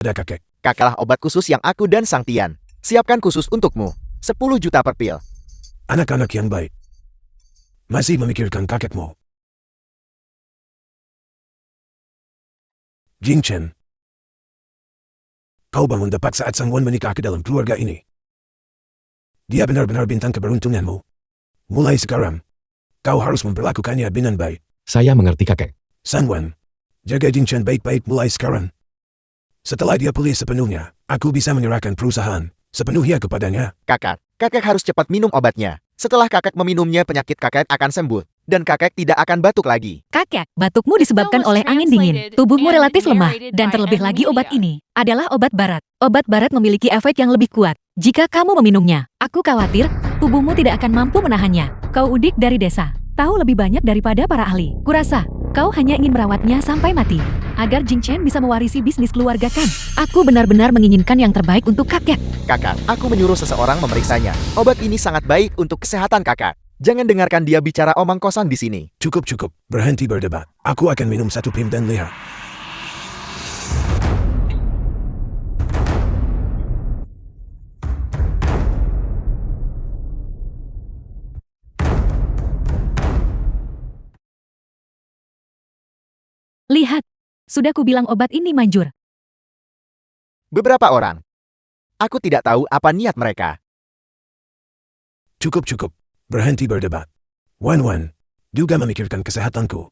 Ada kakek. Kakaklah obat khusus yang aku dan Sang Tian siapkan khusus untukmu. 10 juta per pil. Anak-anak yang baik. Masih memikirkan kakekmu. Jing Chen. Kau bangun tepat saat Sang Wan menikah ke dalam keluarga ini. Dia benar-benar bintang keberuntunganmu. Mulai sekarang, kau harus memperlakukannya dengan baik. Saya mengerti kakek. Sang Wan, jaga Jing Chen baik-baik mulai sekarang. Setelah dia pulih sepenuhnya, aku bisa menyerahkan perusahaan sepenuhnya kepadanya. Kakek harus cepat minum obatnya. Setelah kakek meminumnya, penyakit kakek akan sembuh. Dan kakek tidak akan batuk lagi. Kakek, batukmu disebabkan oleh angin dingin. Tubuhmu relatif lemah. Dan terlebih lagi obat ini adalah obat barat. Obat barat memiliki efek yang lebih kuat jika kamu meminumnya. Aku khawatir tubuhmu tidak akan mampu menahannya. Kau udik dari desa, tahu lebih banyak daripada para ahli. Kurasa kau hanya ingin merawatnya sampai mati, agar Jing Chen bisa mewarisi bisnis keluarga Kan. Aku benar-benar menginginkan yang terbaik untuk kakek. Kakak, aku menyuruh seseorang memeriksanya. Obat ini sangat baik untuk kesehatan kakak. Jangan dengarkan dia bicara omong kosong di sini. Cukup. Berhenti berdebat. Aku akan minum satu pil dan lihat. Lihat, sudah kubilang obat ini manjur. Beberapa orang. Aku tidak tahu apa niat mereka. Cukup. Berhenti berdebat. Wan, juga memikirkan kesehatanku.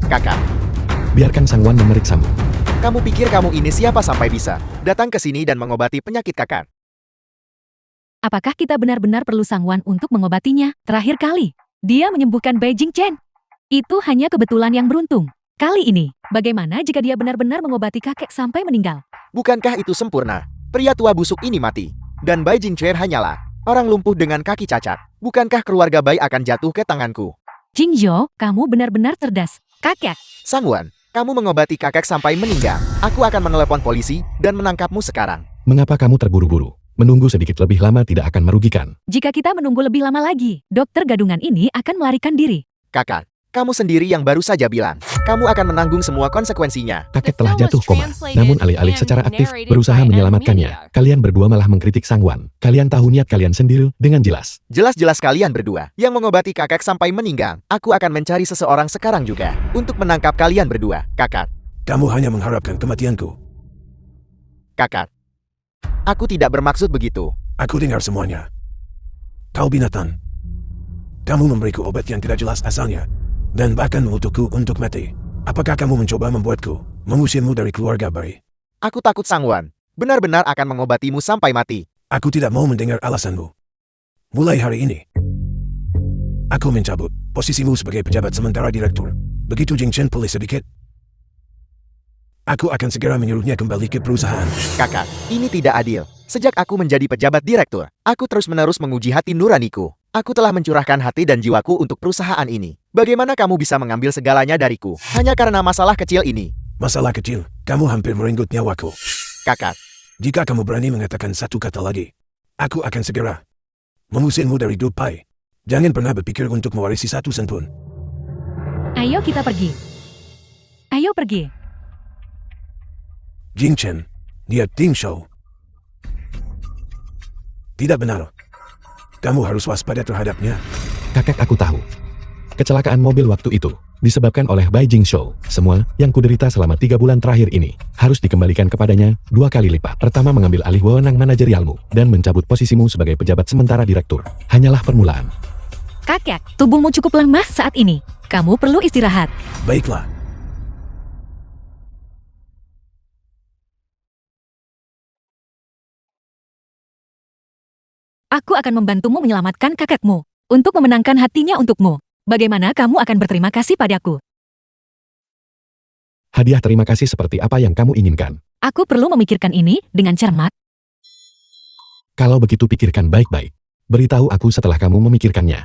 Kakak, Biarkan Sang Wan memeriksamu. kamu pikir kamu ini siapa sampai bisa datang ke sini dan mengobati penyakit kakak? Apakah kita benar-benar perlu Sang Wan untuk mengobatinya? Terakhir kali, dia menyembuhkan Beijing Chen. Itu hanya kebetulan yang beruntung. Kali ini, bagaimana jika dia benar-benar mengobati kakek sampai meninggal? Bukankah itu sempurna? Pria tua busuk ini mati. Dan Bai Jingchuer hanyalah orang lumpuh dengan kaki cacat. Bukankah keluarga Bai akan jatuh ke tanganku? Jingzhou, kamu benar-benar cerdas. Kakek, Sang Wan, kamu mengobati kakek sampai meninggal. Aku akan menelepon polisi dan menangkapmu sekarang. Mengapa kamu terburu-buru? Menunggu sedikit lebih lama tidak akan merugikan. jika kita menunggu lebih lama lagi, dokter gadungan ini akan melarikan diri. Kakak, kamu sendiri yang baru saja bilang. Kamu akan menanggung semua konsekuensinya. Kakek telah jatuh koma, namun alih-alih secara aktif berusaha menyelamatkannya. Kalian berdua malah mengkritik Sang Wan. Kalian tahu niat kalian sendiri dengan jelas. Jelas-jelas kalian berdua yang mengobati kakek sampai meninggal. Aku akan mencari seseorang sekarang juga untuk menangkap kalian berdua. Kakak, Kamu hanya mengharapkan kematianku. kakak. Aku tidak bermaksud begitu. Aku dengar semuanya. Kau binatang. Kamu memberiku obat yang tidak jelas asalnya. Dan bahkan mengutukku untuk mati. Apakah kamu mencoba membuatku mengusirmu dari keluarga Bai? Aku takut Sang Wan benar-benar akan mengobatimu sampai mati. Aku tidak mau mendengar alasanmu. Mulai hari ini, aku mencabut posisimu sebagai pejabat sementara direktur. Begitu Jing Chen pulih sedikit, aku akan segera menyuruhnya kembali ke perusahaan. Kakak, ini tidak adil. Sejak aku menjadi pejabat direktur, aku terus-menerus menguji hati nuraniku. Aku telah mencurahkan hati dan jiwaku untuk perusahaan ini. Bagaimana kamu bisa mengambil segalanya dariku hanya karena masalah kecil ini? Masalah kecil, kamu hampir merenggut nyawaku. Kakak, Jika kamu berani mengatakan satu kata lagi, aku akan segera mengusirmu dari Dubai. Jangan pernah berpikir untuk mewarisi satu sen pun. Ayo kita pergi. Ayo pergi. Jing Chen, dia Ting Shou. Tidak benar. Kamu harus waspada terhadapnya. Kakek, aku tahu. Kecelakaan mobil waktu itu disebabkan oleh Bai Jingzhou. Semua yang kuderita selama 3 bulan terakhir ini harus dikembalikan kepadanya 2 kali lipat. Pertama, mengambil alih wewenang manajerialmu dan mencabut posisimu sebagai pejabat sementara direktur. Hanyalah permulaan. Kakek, tubuhmu cukup lemah saat ini. Kamu perlu istirahat. Baiklah. Aku akan membantumu menyelamatkan kakekmu untuk memenangkan hatinya untukmu. Bagaimana kamu akan berterima kasih padaku? Hadiah terima kasih seperti apa yang kamu inginkan. Aku perlu memikirkan ini dengan cermat. Kalau begitu pikirkan baik-baik. Beritahu aku setelah kamu memikirkannya.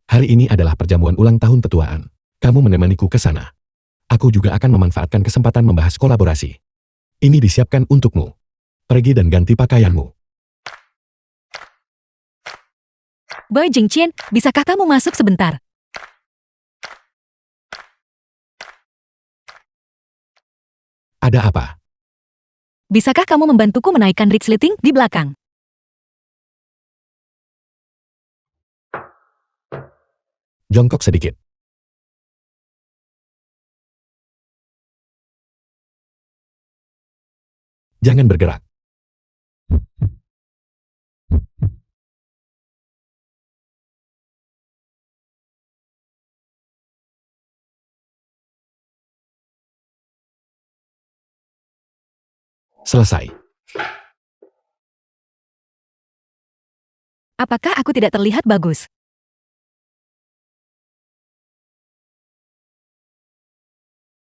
Hari ini adalah perjamuan ulang tahun petuaan. Kamu menemaniku ke sana. Aku juga akan memanfaatkan kesempatan membahas kolaborasi. Ini disiapkan untukmu. Pergi dan ganti pakaianmu. Boy Jingchen, bisakah kamu masuk sebentar? Ada apa? Bisakah kamu membantuku menaikkan resleting di belakang? Jongkok sedikit. Jangan bergerak. Selesai. Apakah aku tidak terlihat bagus?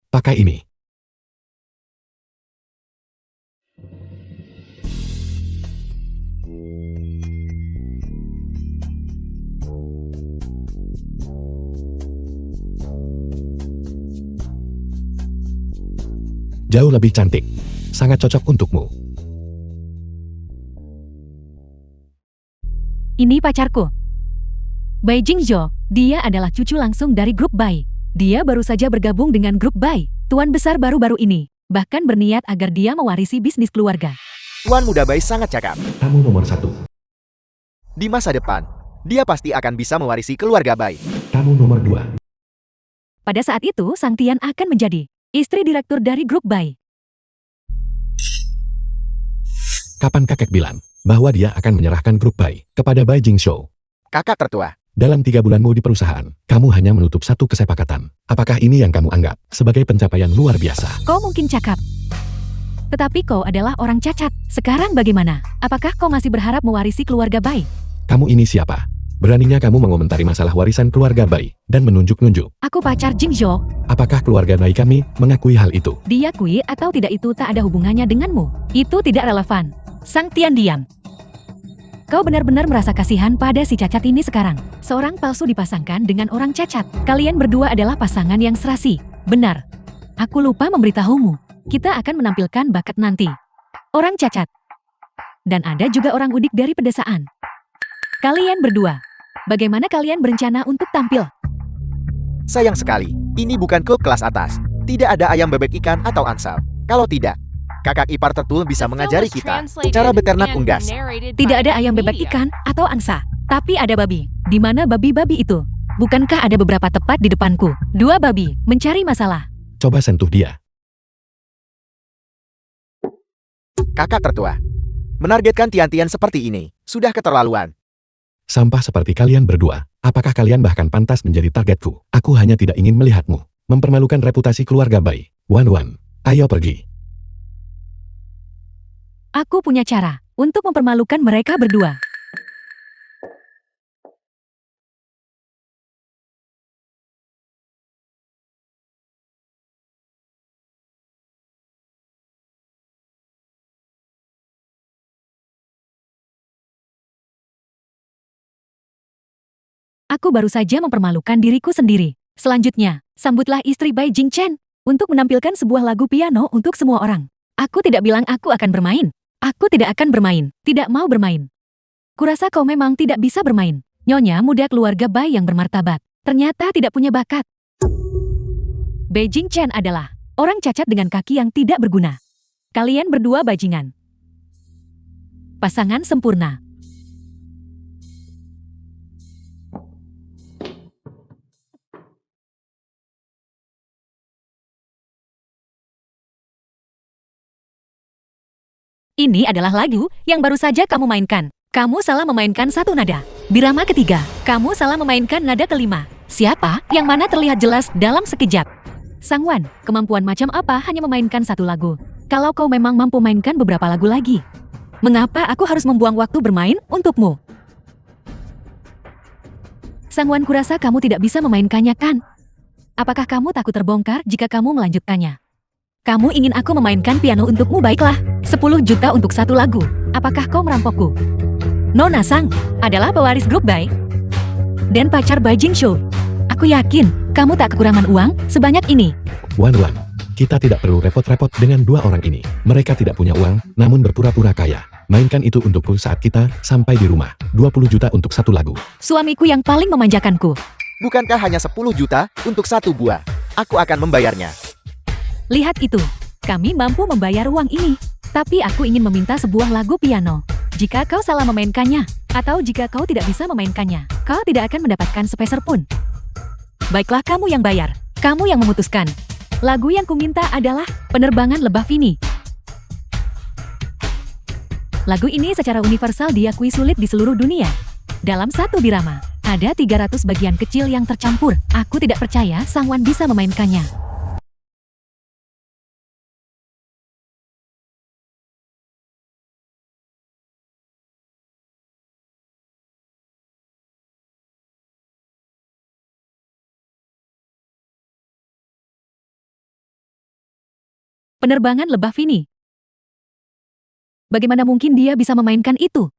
Pakai ini. Jauh lebih cantik. Sangat cocok untukmu. Ini pacarku. Bai Jingzhou, dia adalah cucu langsung dari grup Bai. Dia baru saja bergabung dengan grup Bai, tuan besar baru-baru ini. Bahkan berniat agar dia mewarisi bisnis keluarga. Tuan muda Bai sangat cakap. Kamu nomor 1. Di masa depan, dia pasti akan bisa mewarisi keluarga Bai. Kamu nomor 2. Pada saat itu, Sang Tian akan menjadi istri direktur dari grup Bai. Kapan kakek bilang bahwa dia akan menyerahkan grup Bai kepada Bai Jingzhou? Kakak tertua. Dalam 3 bulanmu di perusahaan, kamu hanya menutup satu kesepakatan. Apakah ini yang kamu anggap sebagai pencapaian luar biasa? Kau mungkin cakap. Tetapi kau adalah orang cacat. Sekarang bagaimana? Apakah kau masih berharap mewarisi keluarga Bai? Kamu ini siapa? Beraninya kamu mengomentari masalah warisan keluarga Bai dan menunjuk-nunjuk. Aku pacar Jingzhou. Apakah keluarga Bai kami mengakui hal itu? Diakui atau tidak itu tak ada hubungannya denganmu. Itu tidak relevan. Sang Tian diam. Kau benar-benar merasa kasihan pada si cacat ini sekarang. Seorang palsu dipasangkan dengan orang cacat. Kalian berdua adalah pasangan yang serasi. Benar. Aku lupa memberitahumu. Kita akan menampilkan bakat nanti. Orang cacat. Dan ada juga orang udik dari pedesaan. Kalian berdua. Bagaimana kalian berencana untuk tampil? Sayang sekali, ini bukan klub kelas atas. Tidak ada ayam bebek ikan atau ansal. Kalau tidak, kakak ipar tertul bisa mengajari kita cara beternak unggas. Tidak ada ayam bebek ikan atau angsa. Tapi ada babi. Di mana babi-babi itu? Bukankah ada beberapa tepat di depanku? 2 babi, mencari masalah. Coba sentuh dia. Kakak tertua. Menargetkan Tian-Tian seperti ini, sudah keterlaluan. Sampah seperti kalian berdua. Apakah kalian bahkan pantas menjadi targetku? Aku hanya tidak ingin melihatmu mempermalukan reputasi keluarga Bai. Wan, ayo pergi. Aku punya cara untuk mempermalukan mereka berdua. Aku baru saja mempermalukan diriku sendiri. Selanjutnya, sambutlah istri Bai Jingchen untuk menampilkan sebuah lagu piano untuk semua orang. Aku tidak bilang aku akan bermain. Aku tidak akan bermain, tidak mau bermain. Kurasa kau memang tidak bisa bermain. Nyonya muda keluarga Bai yang bermartabat, ternyata tidak punya bakat. Bai Jingchen adalah orang cacat dengan kaki yang tidak berguna. Kalian berdua bajingan. Pasangan sempurna. Ini adalah lagu yang baru saja kamu mainkan. Kamu salah memainkan satu nada. Birama ketiga, kamu salah memainkan nada kelima. Siapa yang mana terlihat jelas dalam sekejap? Sang Wan, kemampuan macam apa hanya memainkan satu lagu? Kalau kau memang mampu mainkan beberapa lagu lagi, mengapa aku harus membuang waktu bermain untukmu? Sang Wan, kurasa kamu tidak bisa memainkannya kan? Apakah kamu takut terbongkar jika kamu melanjutkannya? Kamu ingin aku memainkan piano untukmu, baiklah. 10 juta untuk satu lagu. Apakah kau merampokku? Nona Sang adalah pewaris grup Bai dan pacar Bai Jingzhou. Aku yakin kamu tak kekurangan uang sebanyak ini. Wan, kita tidak perlu repot-repot dengan 2 orang ini. Mereka tidak punya uang, namun berpura-pura kaya. Mainkan itu untukku saat kita sampai di rumah. 20 juta untuk satu lagu. Suamiku yang paling memanjakanku. Bukankah hanya 10 juta untuk satu buah? Aku akan membayarnya. Lihat itu. Kami mampu membayar uang ini. Tapi aku ingin meminta sebuah lagu piano. Jika kau salah memainkannya, atau jika kau tidak bisa memainkannya, kau tidak akan mendapatkan sepeser pun. Baiklah, kamu yang bayar. Kamu yang memutuskan. Lagu yang kuminta adalah Penerbangan Lebah Vini. Lagu ini secara universal diakui sulit di seluruh dunia. Dalam satu birama, ada 300 bagian kecil yang tercampur. Aku tidak percaya Sangwan bisa memainkannya. Penerbangan Lebah Vini. Bagaimana mungkin dia bisa memainkan itu?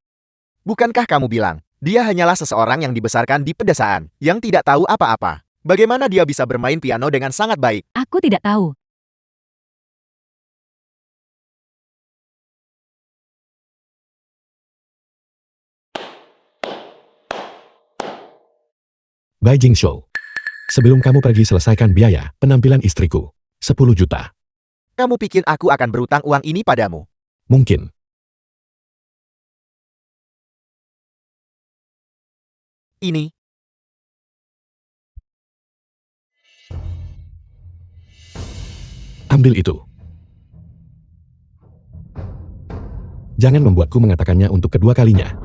Bukankah kamu bilang, dia hanyalah seseorang yang dibesarkan di pedesaan, yang tidak tahu apa-apa? Bagaimana dia bisa bermain piano dengan sangat baik? Aku tidak tahu. Beijing Show. Sebelum kamu pergi selesaikan biaya penampilan istriku. 10 juta. Kamu pikir aku akan berutang uang ini padamu? Mungkin. Ini. Ambil itu. Jangan membuatku mengatakannya untuk kedua kalinya.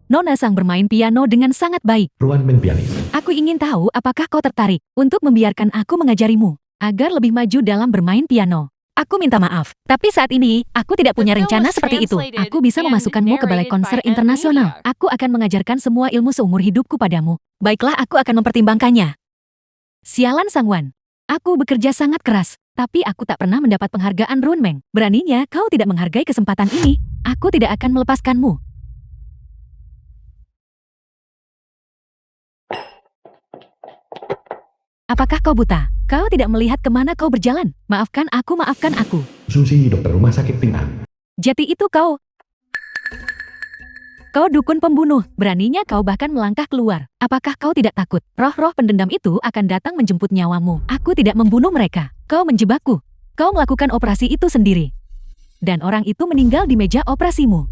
Nona Sang bermain piano dengan sangat baik. Ruan main pianis. Aku ingin tahu apakah kau tertarik untuk membiarkan aku mengajarimu agar lebih maju dalam bermain piano. Aku minta maaf, tapi saat ini aku tidak punya rencana seperti itu. Aku bisa memasukkanmu ke balai konser internasional. Aku akan mengajarkan semua ilmu seumur hidupku padamu. Baiklah, aku akan mempertimbangkannya. Sialan Sangwan. Aku bekerja sangat keras, tapi aku tak pernah mendapat penghargaan Runmeng. Beraninya kau tidak menghargai kesempatan ini. Aku tidak akan melepaskanmu. Apakah kau buta? Kau tidak melihat kemana kau berjalan? Maafkan aku, maafkan aku. Susi dokter rumah sakit Ping'an. Jadi itu kau. Kau dukun pembunuh. Beraninya kau bahkan melangkah keluar. Apakah kau tidak takut? Roh-roh pendendam itu akan datang menjemput nyawamu. Aku tidak membunuh mereka. Kau menjebakku. Kau melakukan operasi itu sendiri. Dan orang itu meninggal di meja operasimu.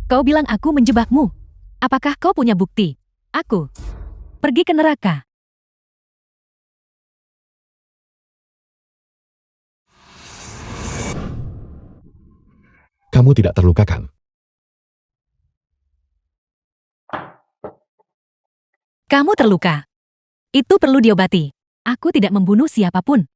Kau bilang aku menjebakmu. Apakah kau punya bukti? Aku. Pergi ke neraka. Kamu tidak terluka kan? Kamu terluka. Itu perlu diobati. Aku tidak membunuh siapapun.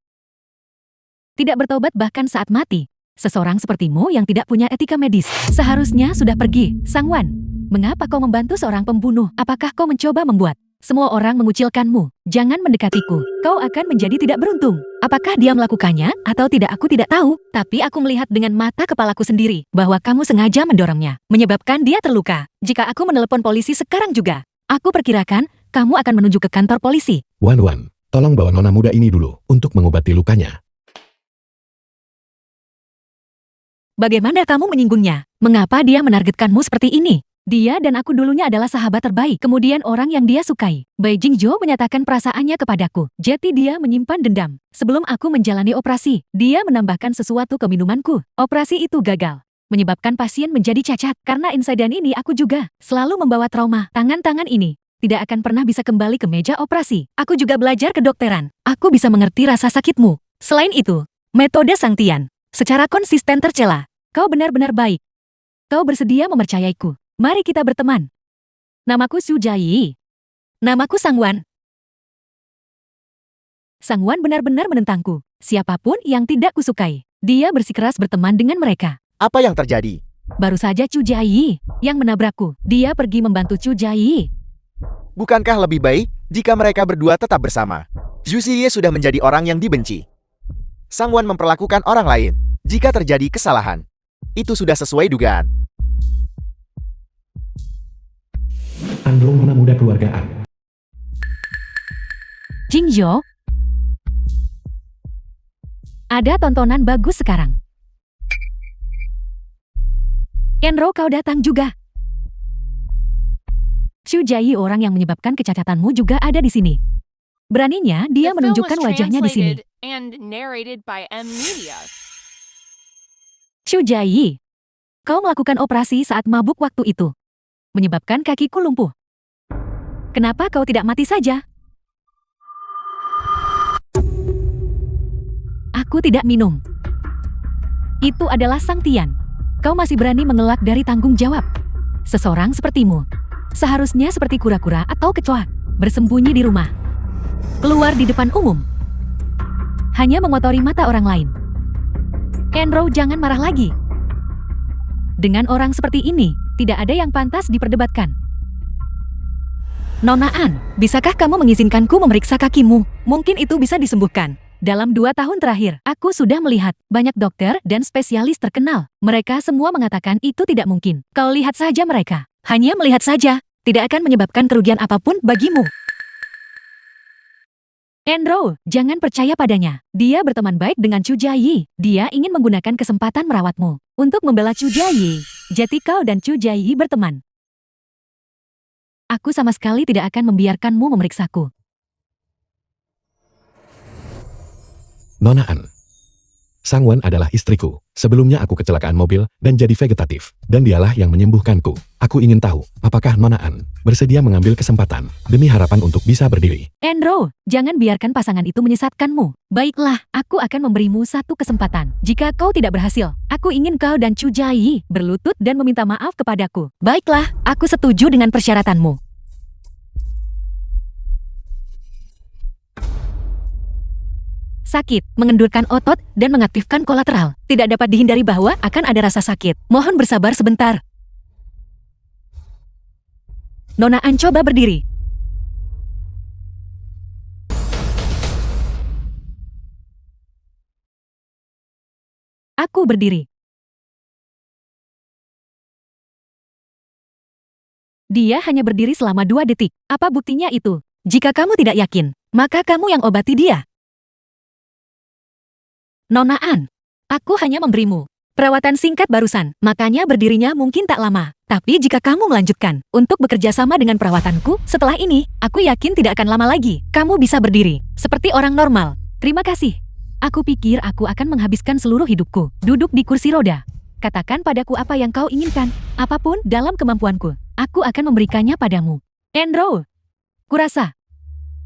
Tidak bertobat bahkan saat mati. Seseorang sepertimu yang tidak punya etika medis seharusnya sudah pergi. Sangwan, mengapa kau membantu seorang pembunuh? Apakah kau mencoba membuat semua orang mengucilkanmu? Jangan mendekatiku. Kau akan menjadi tidak beruntung. Apakah dia melakukannya atau tidak aku tidak tahu. Tapi aku melihat dengan mata kepalaku sendiri bahwa kamu sengaja mendorongnya, menyebabkan dia terluka. Jika aku menelepon polisi sekarang juga, aku perkirakan kamu akan menuju ke kantor polisi. Wan, tolong bawa nona muda ini dulu untuk mengobati lukanya. Bagaimana kamu menyinggungnya? Mengapa dia menargetkanmu seperti ini? Dia dan aku dulunya adalah sahabat terbaik, kemudian orang yang dia sukai. Beijing Zhou menyatakan perasaannya kepadaku. Jadi dia menyimpan dendam. Sebelum aku menjalani operasi, dia menambahkan sesuatu ke minumanku. Operasi itu gagal, menyebabkan pasien menjadi cacat. Karena insiden ini aku juga selalu membawa trauma. Tangan-tangan ini tidak akan pernah bisa kembali ke meja operasi. Aku juga belajar kedokteran. Aku bisa mengerti rasa sakitmu. Selain itu, metode Sang Tian secara konsisten tercela. Kau benar-benar baik. Kau bersedia mempercayaiku. Mari kita berteman. Namaku Xu Jai. Namaku Sangwan. Sangwan benar-benar menentangku. Siapapun yang tidak kusukai, dia bersikeras berteman dengan mereka. Apa yang terjadi? Baru saja Chu Jai yang menabrakku. Dia pergi membantu Chu Jai. Bukankah lebih baik jika mereka berdua tetap bersama? Zhu Ziye sudah menjadi orang yang dibenci. Sangwan memperlakukan orang lain jika terjadi kesalahan. Itu sudah sesuai dugaan. Angklung nona muda keluargaan. Jingzhou. Ada tontonan bagus sekarang. Enro, kau datang juga. Xu Jiayi, orang yang menyebabkan kecacatanmu, juga ada di sini. Beraninya dia menunjukkan wajahnya di sini. Xu Jiayi, kau melakukan operasi saat mabuk waktu itu, menyebabkan kakiku lumpuh. Kenapa kau tidak mati saja? Aku tidak minum. Itu adalah Sang Tian. Kau masih berani mengelak dari tanggung jawab. Seseorang sepertimu seharusnya seperti kura-kura atau kecoa, bersembunyi di rumah. Keluar di depan umum. Hanya mengotori mata orang lain. Enro, jangan marah lagi. Dengan orang seperti ini, tidak ada yang pantas diperdebatkan. Nona An, bisakah kamu mengizinkanku memeriksa kakimu? Mungkin itu bisa disembuhkan. Dalam 2 tahun terakhir, aku sudah melihat banyak dokter dan spesialis terkenal. Mereka semua mengatakan itu tidak mungkin. Kau lihat saja mereka. Hanya melihat saja, tidak akan menyebabkan kerugian apapun bagimu. Enro, jangan percaya padanya. Dia berteman baik dengan Xu Jiayi. Dia ingin menggunakan kesempatan merawatmu untuk membela Xu Jiayi. Jadi kau dan Xu Jiayi berteman. Aku sama sekali tidak akan membiarkanmu memeriksaku. Nona An. Sang Wan adalah istriku. Sebelumnya aku kecelakaan mobil dan jadi vegetatif. Dan dialah yang menyembuhkanku. Aku ingin tahu, apakah Nona An bersedia mengambil kesempatan demi harapan untuk bisa berdiri. Enro, jangan biarkan pasangan itu menyesatkanmu. Baiklah, aku akan memberimu satu kesempatan. Jika kau tidak berhasil, aku ingin kau dan Xu Jiayi berlutut dan meminta maaf kepadaku. Baiklah, aku setuju dengan persyaratanmu. Sakit, mengendurkan otot, dan mengaktifkan kolateral. Tidak dapat dihindari bahwa akan ada rasa sakit. Mohon bersabar sebentar. Nona An, coba berdiri. Aku berdiri. Dia hanya berdiri selama 2 detik. Apa buktinya itu? Jika kamu tidak yakin, maka kamu yang obati dia. Nona An, aku hanya memberimu perawatan singkat barusan, makanya berdirinya mungkin tak lama. Tapi jika kamu melanjutkan untuk bekerja sama dengan perawatanku, setelah ini, aku yakin tidak akan lama lagi. Kamu bisa berdiri, seperti orang normal. Terima kasih. Aku pikir aku akan menghabiskan seluruh hidupku duduk di kursi roda. Katakan padaku apa yang kau inginkan. Apapun dalam kemampuanku, aku akan memberikannya padamu. Enro, kurasa.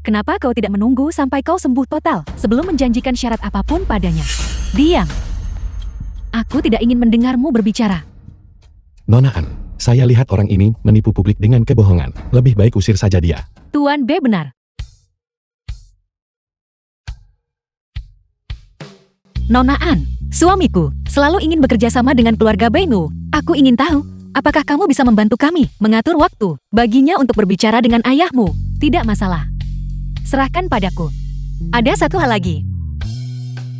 Kenapa kau tidak menunggu sampai kau sembuh total sebelum menjanjikan syarat apapun padanya? Diam. Aku tidak ingin mendengarmu berbicara. Nona An, saya lihat orang ini menipu publik dengan kebohongan. Lebih baik usir saja dia. Tuan B benar. Nona An, suamiku, selalu ingin bekerja sama dengan keluarga Bengu. Aku ingin tahu, apakah kamu bisa membantu kami mengatur waktu baginya untuk berbicara dengan ayahmu? Tidak masalah. Serahkan padaku. Ada satu hal lagi.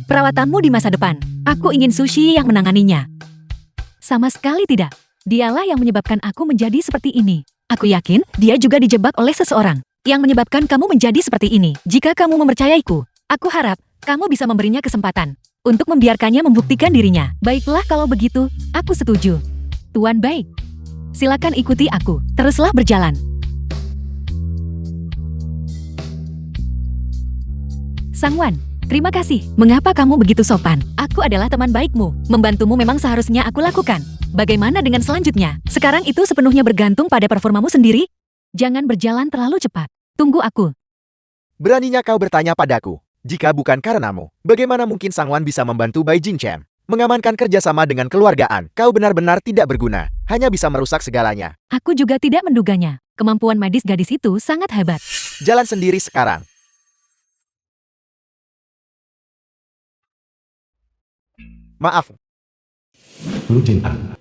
Perawatanmu di masa depan. Aku ingin Sushi yang menanganinya. Sama sekali tidak. Dialah yang menyebabkan aku menjadi seperti ini. Aku yakin dia juga dijebak oleh seseorang yang menyebabkan kamu menjadi seperti ini. Jika kamu mempercayaiku, aku harap kamu bisa memberinya kesempatan untuk membiarkannya membuktikan dirinya. Baiklah kalau begitu, aku setuju. Tuan baik. Silakan ikuti aku. Teruslah berjalan. Sang Wan, terima kasih. Mengapa kamu begitu sopan? Aku adalah teman baikmu. Membantumu memang seharusnya aku lakukan. Bagaimana dengan selanjutnya? Sekarang itu sepenuhnya bergantung pada performamu sendiri. Jangan berjalan terlalu cepat. Tunggu aku. Beraninya kau bertanya padaku? Jika bukan karenamu, bagaimana mungkin Sang Wan bisa membantu Bai Jingchen? Mengamankan kerjasama dengan keluargaan, kau benar-benar tidak berguna. Hanya bisa merusak segalanya. Aku juga tidak menduganya. Kemampuan medis gadis itu sangat hebat. Jalan sendiri sekarang. Maaf. Lu Jin An.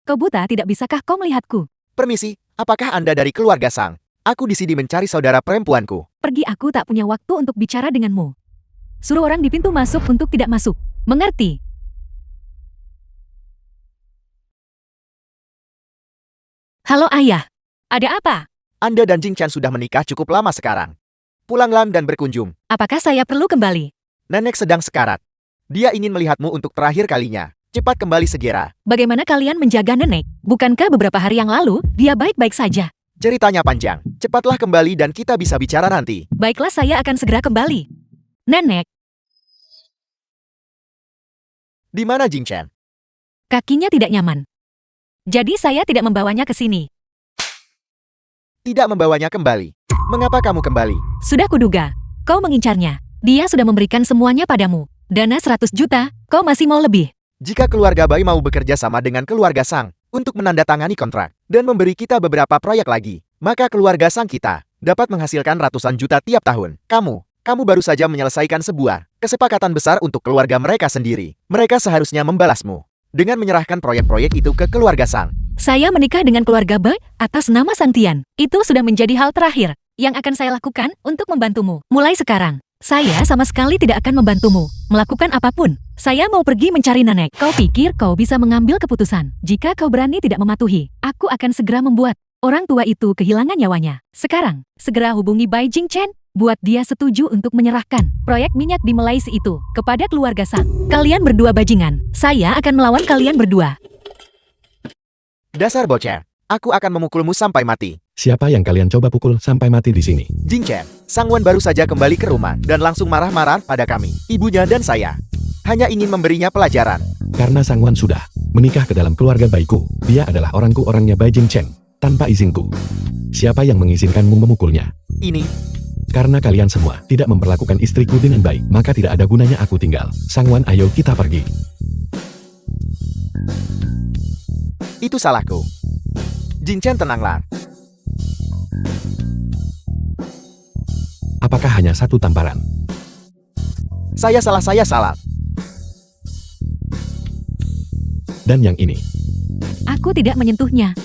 Kau buta, tidak bisakah kau melihatku? Permisi, apakah Anda dari keluarga Sang? Aku di sini mencari saudara perempuanku. Pergi, aku tak punya waktu untuk bicara denganmu. Suruh orang di pintu masuk untuk tidak masuk. Mengerti? Halo ayah. Ada apa? Anda dan Jing Chan sudah menikah cukup lama sekarang. Pulanglah dan berkunjung. Apakah saya perlu kembali? Nenek sedang sekarat. Dia ingin melihatmu untuk terakhir kalinya. Cepat kembali segera. Bagaimana kalian menjaga nenek? Bukankah beberapa hari yang lalu, dia baik-baik saja? Ceritanya panjang. Cepatlah kembali dan kita bisa bicara nanti. Baiklah, saya akan segera kembali. Nenek, Di mana Jing Chen? kakinya tidak nyaman. Jadi saya tidak membawanya ke sini. Tidak membawanya kembali. Mengapa kamu kembali? Sudah kuduga, kau mengincarnya. Dia sudah memberikan semuanya padamu. Dana 100 juta, kau masih mau lebih. Jika keluarga Bai mau bekerja sama dengan keluarga Sang untuk menandatangani kontrak dan memberi kita beberapa proyek lagi, maka keluarga Sang kita dapat menghasilkan ratusan juta tiap tahun. Kamu baru saja menyelesaikan sebuah kesepakatan besar untuk keluarga mereka sendiri. Mereka seharusnya membalasmu dengan menyerahkan proyek-proyek itu ke keluarga Sang. Saya menikah dengan keluarga Bai atas nama Santian. Itu sudah menjadi hal terakhir yang akan saya lakukan untuk membantumu. Mulai sekarang, saya sama sekali tidak akan membantumu melakukan apapun. Saya mau pergi mencari nenek. Kau pikir kau bisa mengambil keputusan? Jika kau berani tidak mematuhi, aku akan segera membuat orang tua itu kehilangan nyawanya. Sekarang, segera hubungi Bai Jing Chen. Buat dia setuju untuk menyerahkan proyek minyak di Malaysia itu kepada keluarga Sang. Kalian berdua bajingan. Saya akan melawan kalian berdua. Dasar bocah, aku akan memukulmu sampai mati. Siapa yang kalian coba pukul sampai mati di sini? Jing Chen, Sang Wan baru saja kembali ke rumah dan langsung marah-marah pada kami, ibunya dan saya. Hanya ingin memberinya pelajaran. Karena Sang Wan sudah menikah ke dalam keluarga Baiku. Dia adalah orangnya Bai Jing Chen, tanpa izinku. Siapa yang mengizinkanmu memukulnya? Ini, Karena kalian semua tidak memperlakukan istriku dengan baik, maka tidak ada gunanya aku tinggal. Sang Wan, ayo kita pergi. itu salahku. Jing Chen, tenanglah. Apakah hanya satu tamparan? Saya salah. Dan yang ini? Aku tidak menyentuhnya.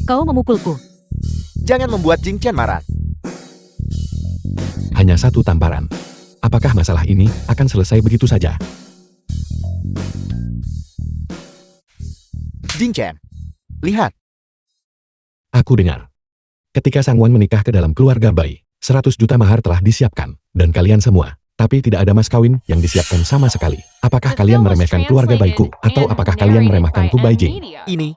Kau memukulku. Jangan membuat Jing Chen marah. Hanya satu tamparan. Apakah masalah ini akan selesai begitu saja? Jing Chen, lihat. Aku dengar. Ketika Sang Wan menikah ke dalam keluarga Bai, 100 juta mahar telah disiapkan. Dan kalian semua. Tapi tidak ada mas kawin yang disiapkan sama sekali. Apakah kalian meremehkan keluarga Baiku? Atau apakah kalian meremehkanku, Bai Jing? Ini.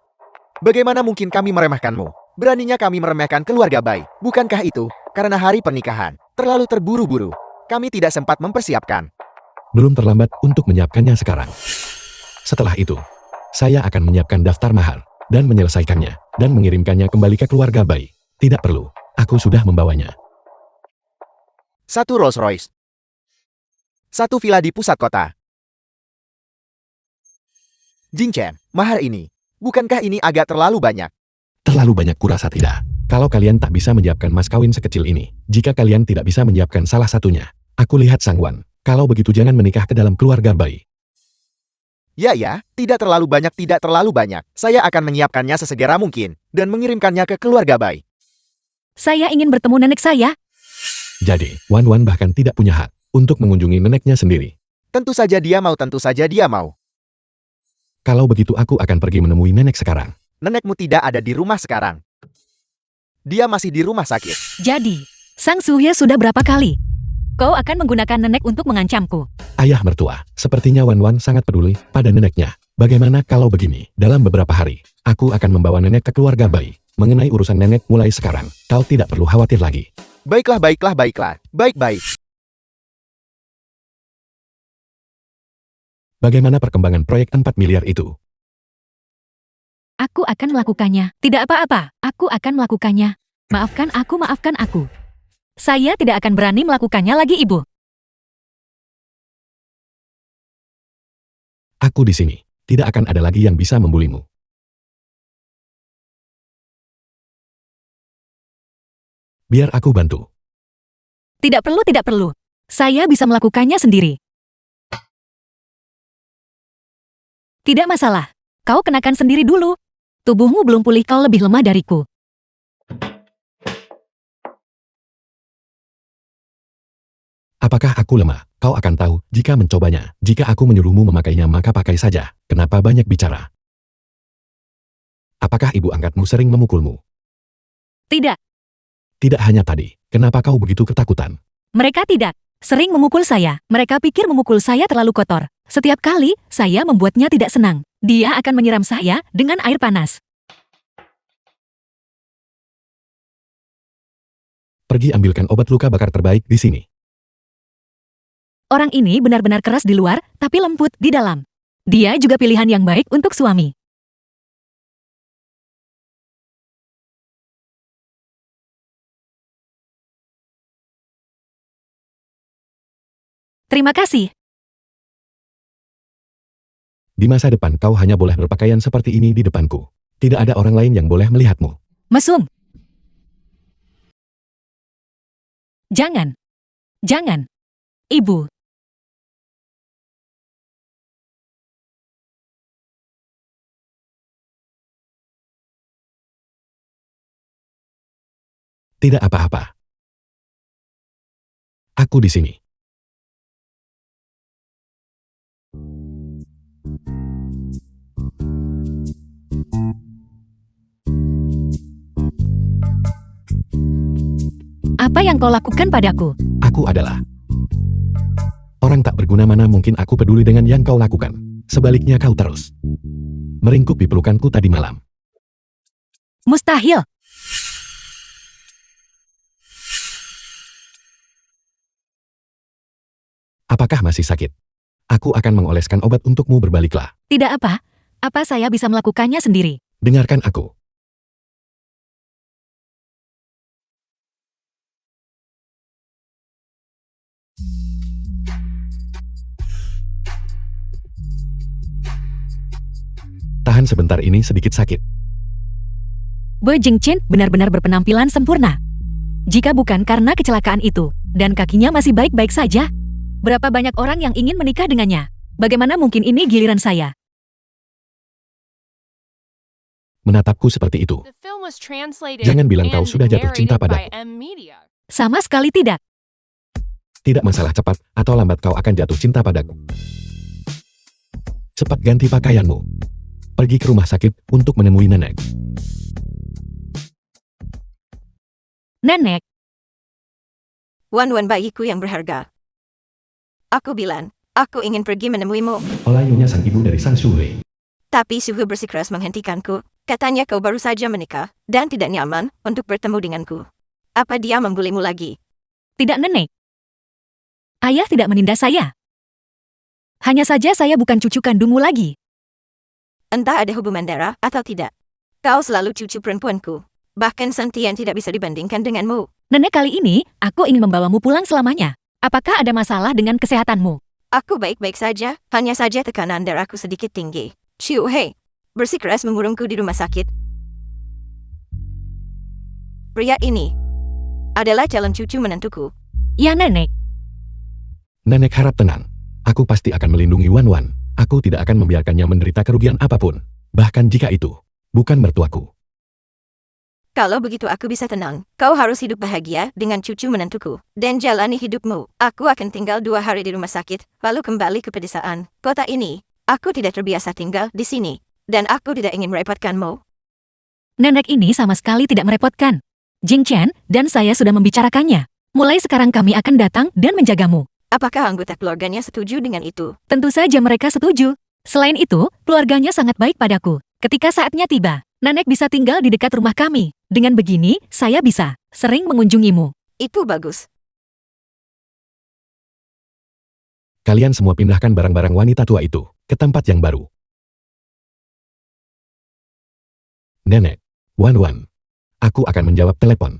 Bagaimana mungkin kami meremehkanmu? Beraninya kami meremehkan keluarga Bai. Bukankah itu karena hari pernikahan terlalu terburu-buru? Kami tidak sempat mempersiapkan. Belum terlambat untuk menyiapkannya sekarang. Setelah itu, saya akan menyiapkan daftar mahar dan menyelesaikannya dan mengirimkannya kembali ke keluarga Bai. Tidak perlu, aku sudah membawanya. 1 Rolls Royce. 1 villa di pusat kota. Jing Chen, mahar ini. Bukankah ini agak terlalu banyak? Terlalu banyak, kurasa tidak. Kalau kalian tak bisa menyiapkan mas kawin sekecil ini, jika kalian tidak bisa menyiapkan salah satunya, aku lihat Sang Wan. Kalau begitu jangan menikah ke dalam keluarga Bai. Ya, tidak terlalu banyak. Saya akan menyiapkannya sesegera mungkin dan mengirimkannya ke keluarga Bai. Saya ingin bertemu nenek saya. Jadi, Wan Wan bahkan tidak punya hak untuk mengunjungi neneknya sendiri. Tentu saja dia mau. Kalau begitu aku akan pergi menemui nenek sekarang. Nenekmu tidak ada di rumah sekarang. Dia masih di rumah sakit. Jadi, Sang Suhye sudah berapa kali? Kau akan menggunakan nenek untuk mengancamku. Ayah mertua, sepertinya Wan Wan sangat peduli pada neneknya. Bagaimana kalau begini? Dalam beberapa hari, aku akan membawa nenek ke keluarga Bai. Mengenai urusan nenek mulai sekarang, kau tidak perlu khawatir lagi. Baiklah. Baik. Bagaimana perkembangan proyek 4 miliar itu? Aku akan melakukannya. Tidak apa-apa, aku akan melakukannya. Maafkan aku. Saya tidak akan berani melakukannya lagi, Ibu. Aku di sini. Tidak akan ada lagi yang bisa membulimu. Biar aku bantu. Tidak perlu. Saya bisa melakukannya sendiri. Tidak masalah. Kau kenakan sendiri dulu. Tubuhmu belum pulih, kau lebih lemah dariku. Apakah aku lemah? Kau akan tahu jika mencobanya. Jika aku menyuruhmu memakainya maka pakai saja. Kenapa banyak bicara? Apakah ibu angkatmu sering memukulmu? Tidak. Tidak hanya tadi, kenapa kau begitu ketakutan? Mereka tidak sering memukul saya. Mereka pikir memukul saya terlalu kotor. Setiap kali, saya membuatnya tidak senang. Dia akan menyiram saya dengan air panas. Pergi ambilkan obat luka bakar terbaik di sini. Orang ini benar-benar keras di luar, tapi lembut di dalam. Dia juga pilihan yang baik untuk suami. Terima kasih. Di masa depan kau hanya boleh berpakaian seperti ini di depanku. Tidak ada orang lain yang boleh melihatmu. Mesum. Jangan. Jangan. Ibu. Tidak apa-apa. Aku di sini. Apa yang kau lakukan padaku? Aku adalah orang tak berguna, mana mungkin aku peduli dengan yang kau lakukan. Sebaliknya kau terus meringkuk di pelukanku tadi malam. Mustahil. Apakah masih sakit? Aku akan mengoleskan obat untukmu, berbaliklah. Tidak apa. Apa saya bisa melakukannya sendiri? Dengarkan aku. Tahan sebentar, ini sedikit sakit. Boy Jingchen benar-benar berpenampilan sempurna. Jika bukan karena kecelakaan itu, dan kakinya masih baik-baik saja, berapa banyak orang yang ingin menikah dengannya? Bagaimana mungkin ini giliran saya? Menatapku seperti itu. Jangan bilang kau sudah jatuh cinta padaku. Sama sekali tidak. Tidak masalah cepat atau lambat kau akan jatuh cinta padaku. Cepat ganti pakaianmu. Pergi ke rumah sakit untuk menemui nenek. Nenek, Wan bayiku yang berharga. Aku bilang, aku ingin pergi menemuimu. Olayunya sang ibu dari Sang Shui. Tapi Suhu bersikeras menghentikanku. Katanya kau baru saja menikah, dan tidak nyaman untuk bertemu denganku. Apa dia membulimu lagi? tidak nenek. Ayah tidak menindas saya. Hanya saja saya bukan cucu kandungmu lagi. Entah ada hubungan darah atau tidak. Kau selalu cucu perempuanku. Bahkan Santian tidak bisa dibandingkan denganmu. Nenek, kali ini, aku ingin membawamu pulang selamanya. Apakah ada masalah dengan kesehatanmu? Aku baik-baik saja, hanya saja tekanan darahku sedikit tinggi. Ciu hei, bersikeras mengurungku di rumah sakit. Pria ini adalah calon cucu menantuku. Ya nenek. Nenek harap tenang. Aku pasti akan melindungi Wan. Aku tidak akan membiarkannya menderita kerugian apapun. Bahkan jika itu bukan mertuaku. Kalau begitu aku bisa tenang. Kau harus hidup bahagia dengan cucu menantuku. Dan jalani hidupmu. Aku akan tinggal 2 hari di rumah sakit, lalu kembali ke pedesaan. Kota ini, aku tidak terbiasa tinggal di sini. Dan aku tidak ingin merepotkanmu. Nenek ini sama sekali tidak merepotkan. Jing Chen dan saya sudah membicarakannya. Mulai sekarang kami akan datang dan menjagamu. Apakah anggota keluarganya setuju dengan itu? Tentu saja mereka setuju. Selain itu, keluarganya sangat baik padaku. Ketika saatnya tiba, nenek bisa tinggal di dekat rumah kami. Dengan begini, saya bisa sering mengunjungimu. Itu bagus. Kalian semua pindahkan barang-barang wanita tua itu ke tempat yang baru. Nenek, Wan. Aku akan menjawab telepon.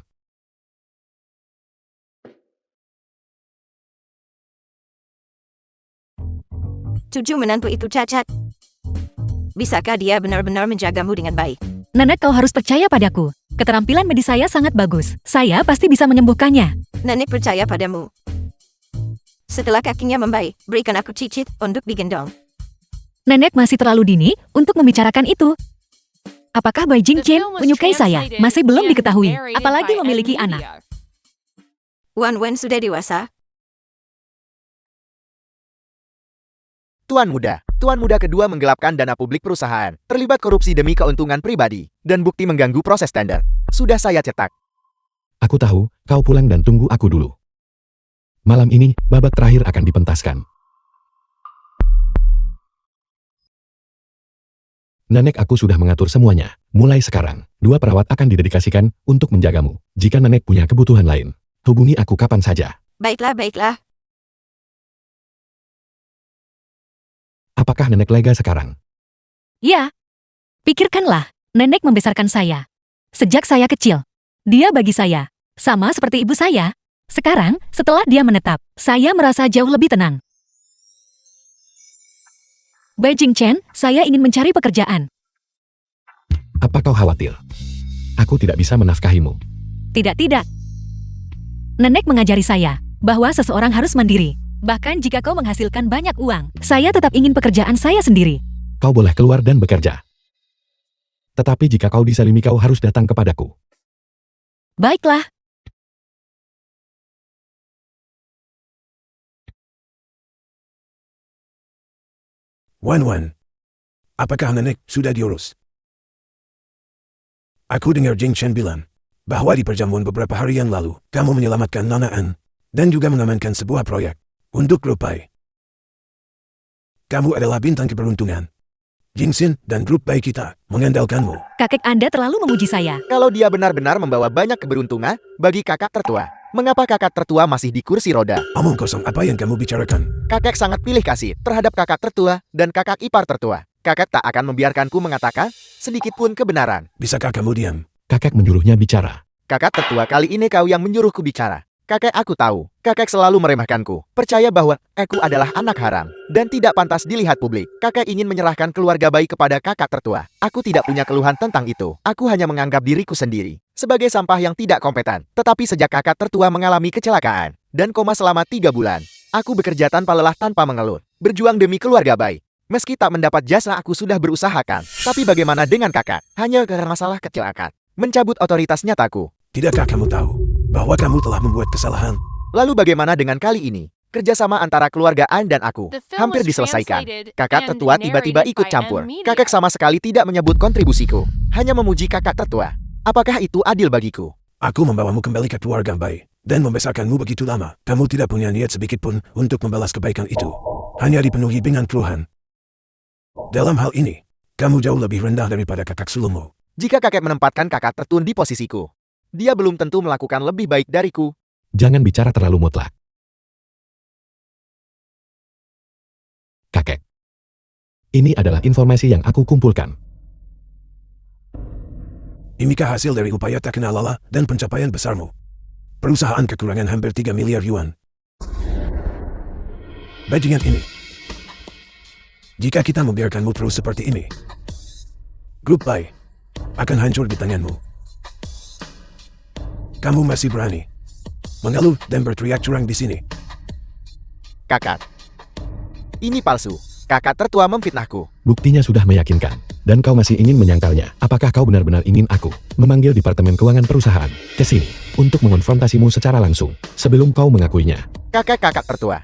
Cucu menantu itu cacat. Bisakah dia benar-benar menjagamu dengan baik? Nenek, kau harus percaya padaku. Keterampilan medis saya sangat bagus. Saya pasti bisa menyembuhkannya. Nenek percaya padamu. Setelah kakinya membaik, berikan aku cicit untuk digendong. Nenek masih terlalu dini untuk membicarakan itu. Apakah Bai Jing Chen menyukai saya? Masih belum diketahui, apalagi memiliki anak. Wan sudah dewasa. Tuan Muda kedua menggelapkan dana publik perusahaan, terlibat korupsi demi keuntungan pribadi, dan bukti mengganggu proses tender. Sudah saya cetak. Aku tahu, kau pulang dan tunggu aku dulu. Malam ini, babak terakhir akan dipentaskan. Nenek aku sudah mengatur semuanya. Mulai sekarang, 2 perawat akan didedikasikan untuk menjagamu. Jika nenek punya kebutuhan lain, hubungi aku kapan saja. Baiklah, baiklah. Apakah nenek lega sekarang? Ya. Pikirkanlah, nenek membesarkan saya. Sejak saya kecil. Dia bagi saya. Sama seperti ibu saya. Sekarang, setelah dia menetap, saya merasa jauh lebih tenang. Bai Jingchen, saya ingin mencari pekerjaan. Apa kau khawatir? Aku tidak bisa menafkahimu. Tidak. Nenek mengajari saya bahwa seseorang harus mandiri. Bahkan jika kau menghasilkan banyak uang, saya tetap ingin pekerjaan saya sendiri. Kau boleh keluar dan bekerja. Tetapi jika kau disalimi, kau harus datang kepadaku. Baiklah. Wan, apakah nenek sudah diurus? Aku dengar Jing Chen bilang bahwa di perjamuan beberapa hari yang lalu, kamu menyelamatkan Nona An dan juga mengamankan sebuah proyek untuk grup Bai. Kamu adalah bintang keberuntungan. Jing Xin dan grup Bai kita mengandalkanmu. Kakek Anda terlalu memuji saya. Kalau dia benar-benar membawa banyak keberuntungan bagi kakak tertua, mengapa kakak tertua masih di kursi roda? Omong kosong apa yang kamu bicarakan? Kakek sangat pilih kasih terhadap kakak tertua dan kakak ipar tertua. Kakek tak akan membiarkanku mengatakan sedikit pun kebenaran. Bisakah kamu diam? Kakek menyuruhnya bicara. Kakak tertua, kali ini kau yang menyuruhku bicara. Kakek, aku tahu. Kakek selalu meremehkanku. Percaya bahwa aku adalah anak haram dan tidak pantas dilihat publik. Kakek ingin menyerahkan keluarga Bai kepada kakak tertua. Aku tidak punya keluhan tentang itu. Aku hanya menganggap diriku sendiri sebagai sampah yang tidak kompeten. Tetapi sejak kakak tertua mengalami kecelakaan dan koma selama 3 bulan, aku bekerja tanpa lelah, tanpa mengeluh, berjuang demi keluarga Bai. Meski tak mendapat jasa, aku sudah berusahakan. Tapi bagaimana dengan kakak? Hanya karena masalah kecil akad mencabut otoritas nyataku. Tidakkah kamu tahu bahwa kamu telah membuat kesalahan? Lalu bagaimana dengan kali ini? Kerjasama antara keluarga An dan aku hampir diselesaikan. Kakak tertua tiba-tiba ikut campur. Kakek sama sekali tidak menyebut kontribusiku, hanya memuji kakak tertua. Apakah itu adil bagiku? Aku membawamu kembali ke keluarga Bai dan membesarkanmu begitu lama. Kamu tidak punya niat sedikit pun untuk membalas kebaikan itu. Hanya dipenuhi dengan keluhan. Dalam hal ini, kamu jauh lebih rendah daripada kakak sulungmu. Jika kakek menempatkan kakak tertun di posisiku, dia belum tentu melakukan lebih baik dariku. Jangan bicara terlalu mutlak. Kakek. Ini adalah informasi yang aku kumpulkan. Inikah hasil dari upaya tak kenal lelah dan pencapaian besarmu? Perusahaan kekurangan hampir 3 miliar yuan. Bajingan ini. Jika kita membiarkanmu terus seperti ini, grup Bai akan hancur di tanganmu. Kamu masih berani mengeluh dan berteriak curang di sini. Kakak, ini palsu. Kakak tertua memfitnahku. Buktinya sudah meyakinkan. Dan kau masih ingin menyangkalnya. Apakah kau benar-benar ingin aku memanggil Departemen Keuangan perusahaan ke sini untuk mengonfrontasimu secara langsung sebelum kau mengakuinya? Kakak tertua.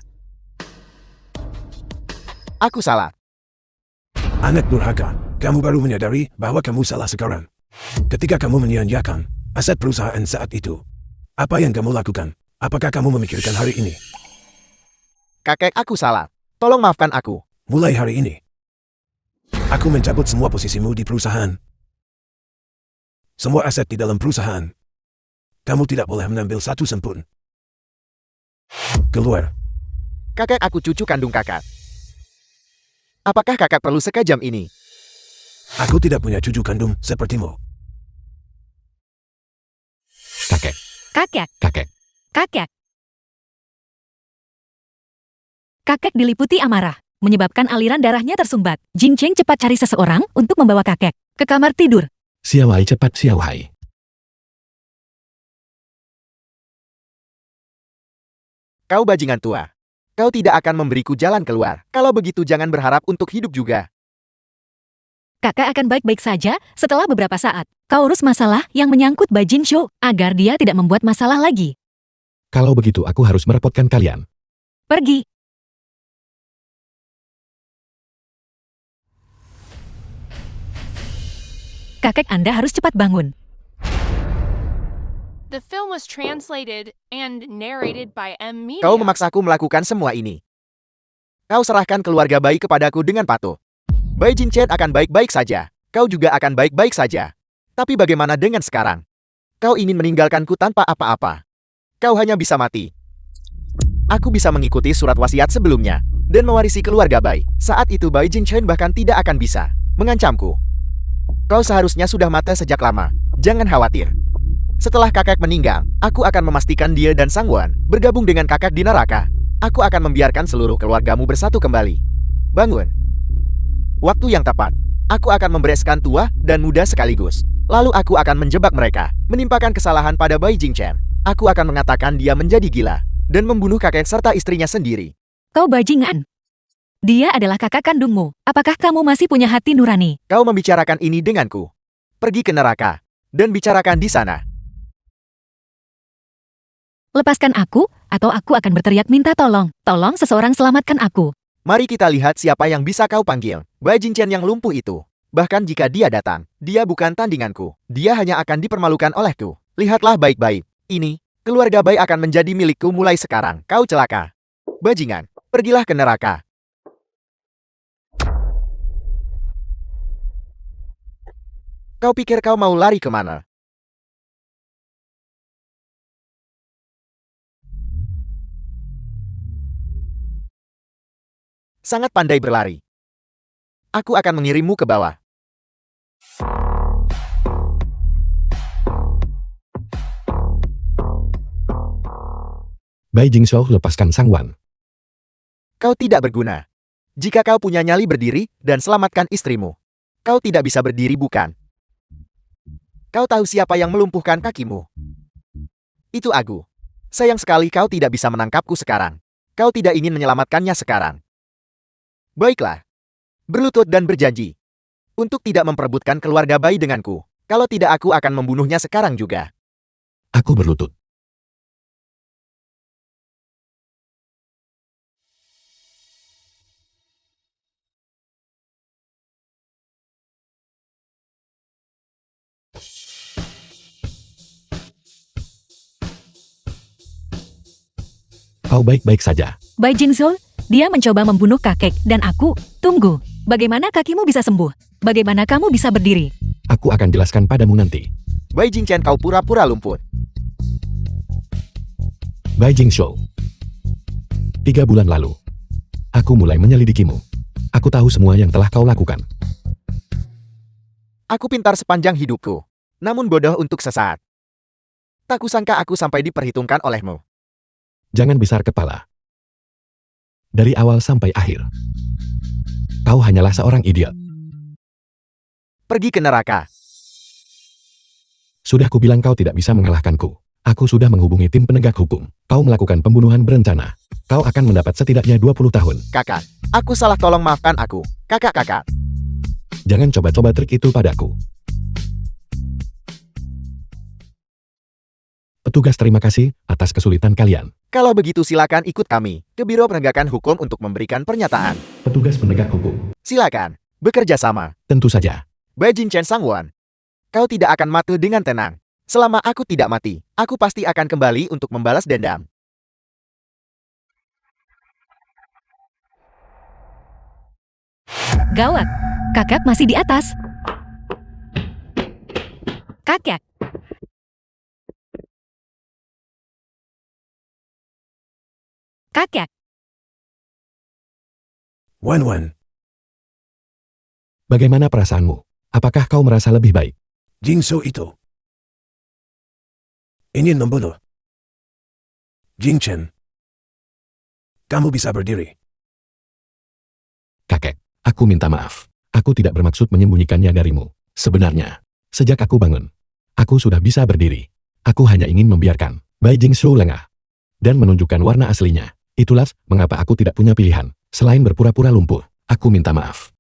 Aku salah. Anak durhaka, kamu baru menyadari bahwa kamu salah sekarang. Ketika kamu menyia-nyiakan aset perusahaan saat itu, apa yang kamu lakukan? Apakah kamu memikirkan hari ini? Kakek, aku salah. Tolong maafkan aku. Mulai hari ini, aku mencabut semua posisimu di perusahaan. Semua aset di dalam perusahaan. Kamu tidak boleh mengambil satu sen pun. Keluar. Kakek, aku cucu kandung kakak. Apakah kakak perlu sekejam ini? Aku tidak punya cucu kandung sepertimu. Kakek. Kakek. Kakek. Kakek. Kakek diliputi amarah, menyebabkan aliran darahnya tersumbat. Jing Cheng cepat cari seseorang untuk membawa kakek ke kamar tidur. Xiaowai, cepat Xiaowai. Kau bajingan tua. Kau tidak akan memberiku jalan keluar. Kalau begitu jangan berharap untuk hidup juga. Kakak akan baik-baik saja setelah beberapa saat. Kau urus masalah yang menyangkut Bai Jingshou agar dia tidak membuat masalah lagi. Kalau begitu aku harus merepotkan kalian. Pergi. Kakek Anda harus cepat bangun. The film was translated and narrated by M. Media. Kau memaksaku melakukan semua ini. Kau serahkan keluarga Bai kepadaku dengan patuh. Bai Jingchen akan baik-baik saja. Kau juga akan baik-baik saja. Tapi bagaimana dengan sekarang? Kau ingin meninggalkanku tanpa apa-apa. Kau hanya bisa mati. Aku bisa mengikuti surat wasiat sebelumnya dan mewarisi keluarga Bai. Saat itu Bai Jingchen bahkan tidak akan bisa mengancamku. Kau seharusnya sudah mati sejak lama. Jangan khawatir. Setelah kakak meninggal, aku akan memastikan dia dan Sangwon bergabung dengan kakak di neraka. Aku akan membiarkan seluruh keluargamu bersatu kembali. Bangun. Waktu yang tepat. Aku akan membereskan tua dan muda sekaligus. Lalu aku akan menjebak mereka, menimpakan kesalahan pada Bai Jingchen. Aku akan mengatakan dia menjadi gila dan membunuh kakek serta istrinya sendiri. Kau bajingan. Dia adalah kakak kandungmu. Apakah kamu masih punya hati nurani? Kau membicarakan ini denganku. Pergi ke neraka dan bicarakan di sana. Lepaskan aku, atau aku akan berteriak minta tolong. Tolong seseorang selamatkan aku. Mari kita lihat siapa yang bisa kau panggil. Bai Jingchen yang lumpuh itu. Bahkan jika dia datang, dia bukan tandinganku. Dia hanya akan dipermalukan olehku. Lihatlah baik-baik. Ini, keluarga Bai akan menjadi milikku mulai sekarang. Kau celaka. Bajingan, pergilah ke neraka. Kau pikir kau mau lari kemana? Sangat pandai berlari. Aku akan mengirimmu ke bawah. Bai Jingshou lepaskan Sangwon. Kau tidak berguna. Jika kau punya nyali berdiri dan selamatkan istrimu. Kau tidak bisa berdiri bukan? Kau tahu siapa yang melumpuhkan kakimu? Itu aku. Sayang sekali kau tidak bisa menangkapku sekarang. Kau tidak ingin menyelamatkannya sekarang. Baiklah. Berlutut dan berjanji. Untuk tidak memperebutkan keluarga Bai denganku. Kalau tidak aku akan membunuhnya sekarang juga. Aku berlutut. Kau baik-baik saja. Bai Jingshou, dia mencoba membunuh kakek, dan aku, tunggu. Bagaimana kakimu bisa sembuh? Bagaimana kamu bisa berdiri? Aku akan jelaskan padamu nanti. Bai Jingchen kau pura-pura lumpuh. Bai Jingshou. 3 bulan lalu, aku mulai menyelidikimu. Aku tahu semua yang telah kau lakukan. Aku pintar sepanjang hidupku. Namun bodoh untuk sesaat. Tak kusangka aku sampai diperhitungkan olehmu. Jangan besar kepala. Dari awal sampai akhir, kau hanyalah seorang idiot. Pergi ke neraka. Sudah kubilang kau tidak bisa mengalahkanku. Aku sudah menghubungi tim penegak hukum. Kau melakukan pembunuhan berencana. Kau akan mendapat setidaknya 20 tahun. Kakak, aku salah, tolong maafkan aku. Kakak. Jangan coba-coba trik itu padaku. Petugas, terima kasih atas kesulitan kalian. Kalau begitu silakan ikut kami ke Biro Penegakan Hukum untuk memberikan pernyataan. Petugas penegak hukum. Silakan, bekerja sama. Tentu saja. Bai Jingchen Sangwon. Kau tidak akan mati dengan tenang. Selama aku tidak mati, aku pasti akan kembali untuk membalas dendam. Gawat, kakak masih di atas. Kakek. Kakek. Wan. Bagaimana perasaanmu? Apakah kau merasa lebih baik? Jingshou itu ingin membunuh Jingchen. Kamu bisa berdiri. Kakek, aku minta maaf. Aku tidak bermaksud menyembunyikannya darimu. Sebenarnya, sejak aku bangun, aku sudah bisa berdiri. Aku hanya ingin membiarkan Bai Jingshou lengah dan menunjukkan warna aslinya. Itulah mengapa aku tidak punya pilihan selain berpura-pura lumpuh. Aku minta maaf.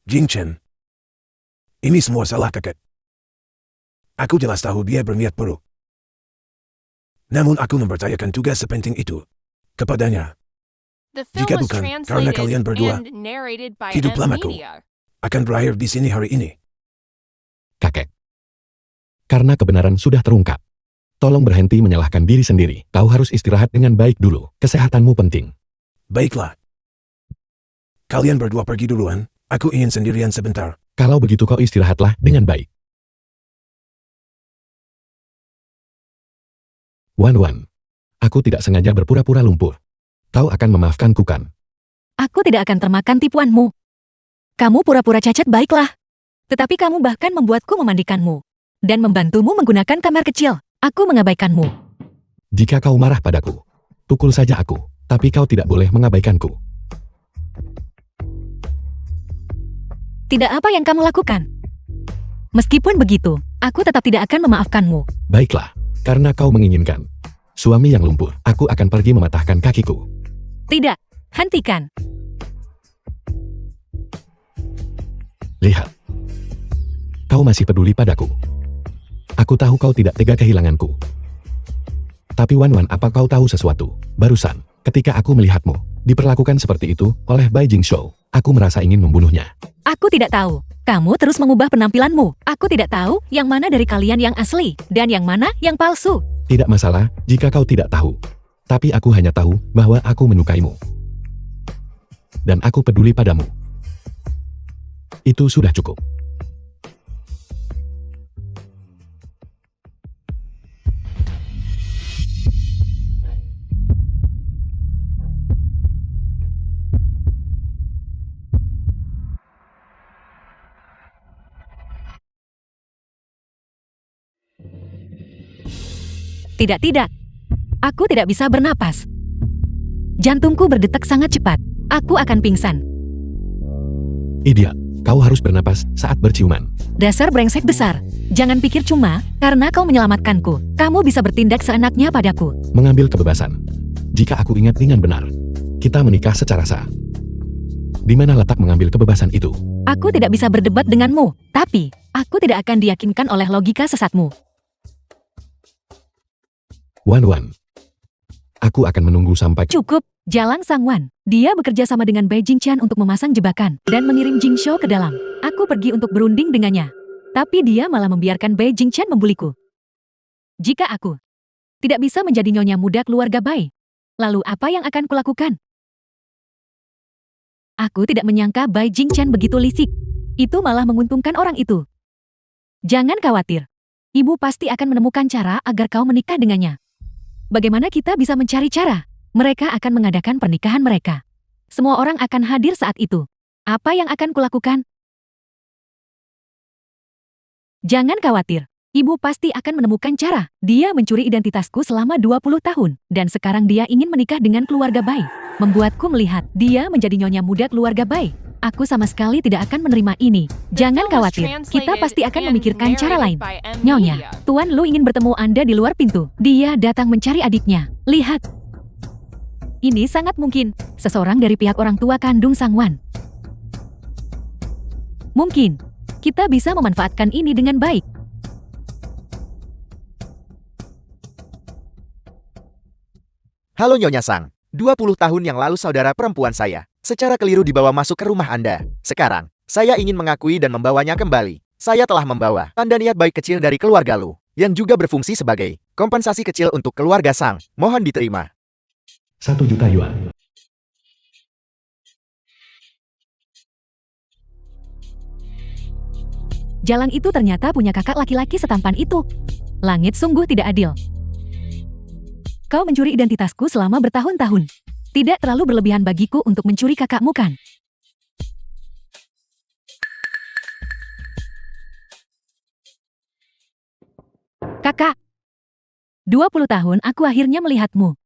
Jingchen, ini semua salah kakek. Aku jelas tahu dia berniat buruk. Namun aku mempercayakan tugas sepenting itu kepadanya. The Jika film was bukan karena translated kalian berdua, and narrated by hidup M. lamaku Media. akan berakhir di sini hari ini. Kakek. Karena kebenaran sudah terungkap. Tolong berhenti menyalahkan diri sendiri. Kau harus istirahat dengan baik dulu. Kesehatanmu penting. Baiklah. Kalian berdua pergi duluan, aku ingin sendirian sebentar. Kalau begitu kau istirahatlah dengan baik. Wan, aku tidak sengaja berpura-pura lumpuh. Kau akan memaafkanku kan? Aku tidak akan termakan tipuanmu. Kamu pura-pura cacat baiklah. Tetapi kamu bahkan membuatku memandikanmu. Dan membantumu menggunakan kamar kecil. Aku mengabaikanmu. Jika kau marah padaku, pukul saja aku. Tapi kau tidak boleh mengabaikanku. Tidak apa yang kamu lakukan. Meskipun begitu, aku tetap tidak akan memaafkanmu. Baiklah, karena kau menginginkan suami yang lumpuh, aku akan pergi mematahkan kakiku. Tidak, hentikan. Lihat. Kau masih peduli padaku. Aku tahu kau tidak tega kehilanganku. Tapi Wan, apa kau tahu sesuatu? Barusan, ketika aku melihatmu diperlakukan seperti itu oleh Bai Jingshou, aku merasa ingin membunuhnya. Aku tidak tahu. Kamu terus mengubah penampilanmu. Aku tidak tahu yang mana dari kalian yang asli dan yang mana yang palsu. Tidak masalah jika kau tidak tahu. Tapi aku hanya tahu bahwa aku menyukaimu. Dan aku peduli padamu. Itu sudah cukup. Tidak. Aku tidak bisa bernapas. Jantungku berdetak sangat cepat. Aku akan pingsan. Idiot, kau harus bernapas saat berciuman. Dasar brengsek besar. Jangan pikir cuma karena kau menyelamatkanku. Kamu bisa bertindak seenaknya padaku. Mengambil kebebasan. Jika aku ingat dengan benar, kita menikah secara sah. Di mana letak mengambil kebebasan itu? Aku tidak bisa berdebat denganmu, tapi aku tidak akan diyakinkan oleh logika sesatmu. Wan, aku akan menunggu sampai... Cukup, Jalang Sangwan. Dia bekerja sama dengan Bai Jingqian untuk memasang jebakan dan mengirim Jingshou ke dalam. Aku pergi untuk berunding dengannya. Tapi dia malah membiarkan Bai Jingqian membuliku. Jika aku tidak bisa menjadi nyonya muda keluarga Bai, lalu apa yang akan kulakukan? Aku tidak menyangka Bai Jingqian begitu licik. Itu malah menguntungkan orang itu. Jangan khawatir. Ibu pasti akan menemukan cara agar kau menikah dengannya. Bagaimana kita bisa mencari cara? Mereka akan mengadakan pernikahan mereka. Semua orang akan hadir saat itu. Apa yang akan kulakukan? Jangan khawatir. Ibu pasti akan menemukan cara. Dia mencuri identitasku selama 20 tahun. Dan sekarang dia ingin menikah dengan keluarga Bai. Membuatku melihat dia menjadi nyonya muda keluarga Bai. Aku sama sekali tidak akan menerima ini. Jangan khawatir, kita pasti akan memikirkan cara lain. Nyonya, Tuan Lu ingin bertemu Anda di luar pintu. Dia datang mencari adiknya. Lihat. Ini sangat mungkin seseorang dari pihak orang tua kandung Sang Wan. Mungkin kita bisa memanfaatkan ini dengan baik. Halo Nyonya Sang, 20 tahun yang lalu saudara perempuan saya secara keliru dibawa masuk ke rumah Anda. Sekarang, saya ingin mengakui dan membawanya kembali. Saya telah membawa tanda niat baik kecil dari keluarga Lu, yang juga berfungsi sebagai kompensasi kecil untuk keluarga Sang. Mohon diterima. 1 juta yuan. Jalang itu ternyata punya kakak laki-laki setampan itu. Langit sungguh tidak adil. Kau mencuri identitasku selama bertahun-tahun. Tidak terlalu berlebihan bagiku untuk mencuri kakakmu kan? Kakak, 20 tahun aku akhirnya melihatmu.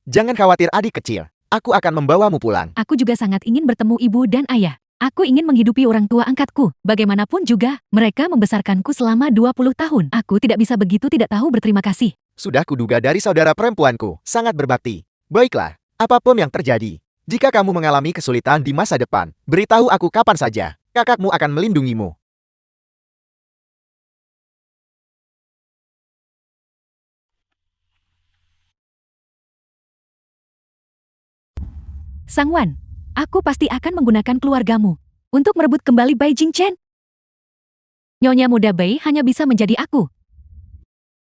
Jangan khawatir adik kecil, aku akan membawamu pulang. Aku juga sangat ingin bertemu ibu dan ayah. Aku ingin menghidupi orang tua angkatku. Bagaimanapun juga, mereka membesarkanku selama 20 tahun. Aku tidak bisa begitu tidak tahu berterima kasih. Sudah kuduga dari saudara perempuanku, sangat berbakti. Baiklah, apapun yang terjadi, jika kamu mengalami kesulitan di masa depan, beritahu aku kapan saja. Kakakmu akan melindungimu. Sang Wan, aku pasti akan menggunakan keluargamu untuk merebut kembali Bai Jingqian. Nyonya muda Bai hanya bisa menjadi aku.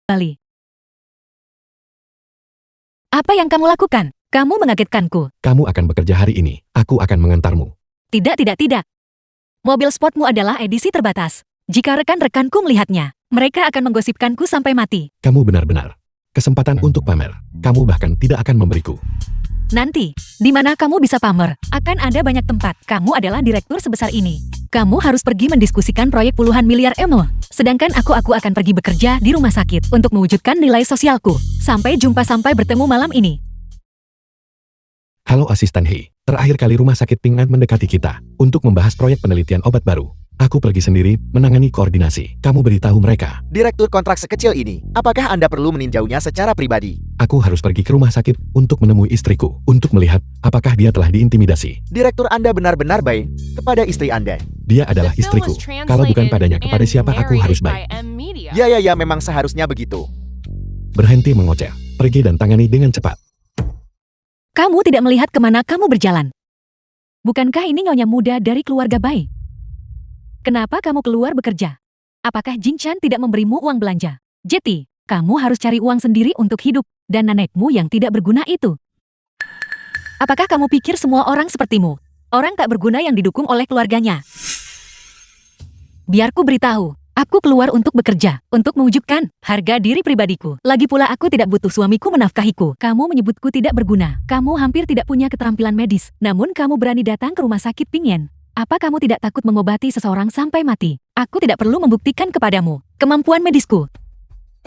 Bali. Apa yang kamu lakukan? Kamu mengagetkanku. Kamu akan bekerja hari ini. Aku akan mengantarmu. Tidak, tidak, tidak. Mobil sportmu adalah edisi terbatas. Jika rekan-rekanku melihatnya, mereka akan menggosipkanku sampai mati. Kamu benar-benar. Kesempatan untuk pamer. Kamu bahkan tidak akan memberiku. Nanti, di mana kamu bisa pamer, akan ada banyak tempat. Kamu adalah direktur sebesar ini. Kamu harus pergi mendiskusikan proyek puluhan miliar euro. Sedangkan aku akan pergi bekerja di rumah sakit untuk mewujudkan nilai sosialku. Sampai jumpa sampai bertemu malam ini. Halo Asisten Hei. Terakhir kali rumah sakit Ping An mendekati kita untuk membahas proyek penelitian obat baru. Aku pergi sendiri menangani koordinasi. Kamu beritahu mereka. Direktur kontrak sekecil ini, apakah Anda perlu meninjaunya secara pribadi? Aku harus pergi ke rumah sakit untuk menemui istriku, untuk melihat apakah dia telah diintimidasi. Direktur Anda benar-benar baik kepada istri Anda. Dia adalah istriku. Kalau bukan padanya, kepada siapa aku harus baik? Ya, memang seharusnya begitu. Berhenti mengoceh. Pergi dan tangani dengan cepat. Kamu tidak melihat kemana kamu berjalan. Bukankah ini nyonya muda dari keluarga Bai? Kenapa kamu keluar bekerja? Apakah Jing Chan tidak memberimu uang belanja? Jeti, kamu harus cari uang sendiri untuk hidup, dan nenekmu yang tidak berguna itu. Apakah kamu pikir semua orang sepertimu? Orang tak berguna yang didukung oleh keluarganya. Biarku beritahu, aku keluar untuk bekerja, untuk mewujudkan harga diri pribadiku. Lagi pula aku tidak butuh suamiku menafkahiku. Kamu menyebutku tidak berguna. Kamu hampir tidak punya keterampilan medis, namun kamu berani datang ke rumah sakit Ping Yen. Apa kamu tidak takut mengobati seseorang sampai mati? Aku tidak perlu membuktikan kepadamu kemampuan medisku.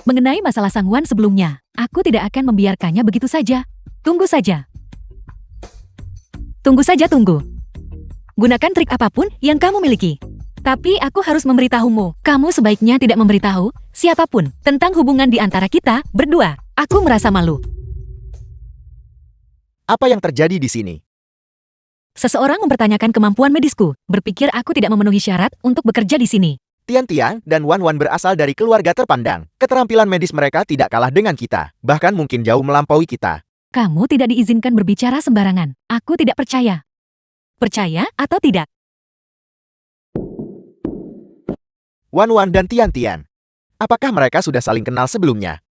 Mengenai masalah Sang Wan sebelumnya, aku tidak akan membiarkannya begitu saja. Tunggu saja. Tunggu saja, tunggu. Gunakan trik apapun yang kamu miliki. Tapi aku harus memberitahumu, kamu sebaiknya tidak memberitahu siapapun tentang hubungan di antara kita berdua. Aku merasa malu. Apa yang terjadi di sini? Seseorang mempertanyakan kemampuan medisku, berpikir aku tidak memenuhi syarat untuk bekerja di sini. Tian Tian dan Wan Wan berasal dari keluarga terpandang. Keterampilan medis mereka tidak kalah dengan kita, bahkan mungkin jauh melampaui kita. Kamu tidak diizinkan berbicara sembarangan. Aku tidak percaya. Percaya atau tidak? Wan Wan dan Tian Tian. Apakah mereka sudah saling kenal sebelumnya?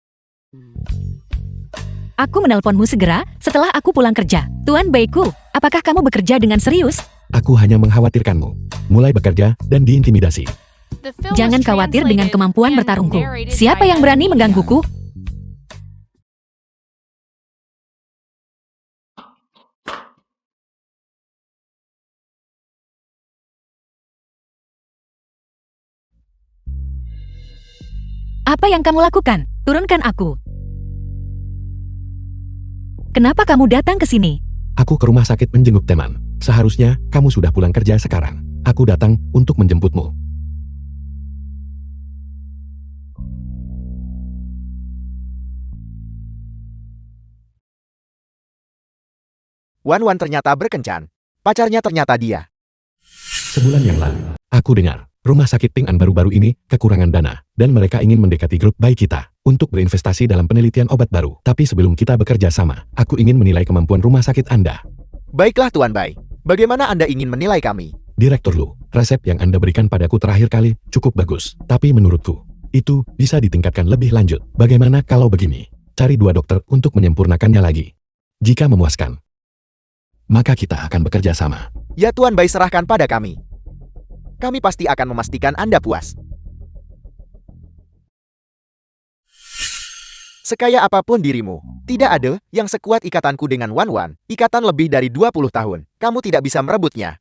Aku menelponmu segera setelah aku pulang kerja. Tuan Baiku, apakah kamu bekerja dengan serius? Aku hanya mengkhawatirkanmu. Mulai bekerja dan diintimidasi. Jangan khawatir dengan kemampuan bertarungku. Siapa yang berani menggangguku? Apa yang kamu lakukan? Turunkan aku. Kenapa kamu datang ke sini? Aku ke rumah sakit menjenguk teman. Seharusnya kamu sudah pulang kerja sekarang. Aku datang untuk menjemputmu. Wan Wan ternyata berkencan. Pacarnya ternyata dia. Sebulan yang lalu, aku dengar rumah sakit Ping An baru-baru ini kekurangan dana, dan mereka ingin mendekati grup baik kita untuk berinvestasi dalam penelitian obat baru. Tapi sebelum kita bekerja sama, aku ingin menilai kemampuan rumah sakit Anda. Baiklah Tuan Bai. Bagaimana Anda ingin menilai kami? Direktur Lu, resep yang Anda berikan padaku terakhir kali cukup bagus. Tapi menurutku, itu bisa ditingkatkan lebih lanjut. Bagaimana kalau begini? Cari 2 dokter untuk menyempurnakannya lagi. Jika memuaskan, maka kita akan bekerja sama. Ya Tuan Bai, serahkan pada kami. Kami pasti akan memastikan Anda puas. Sekaya apapun dirimu, tidak ada yang sekuat ikatanku dengan Wan Wan. Ikatan lebih dari 20 tahun. Kamu tidak bisa merebutnya.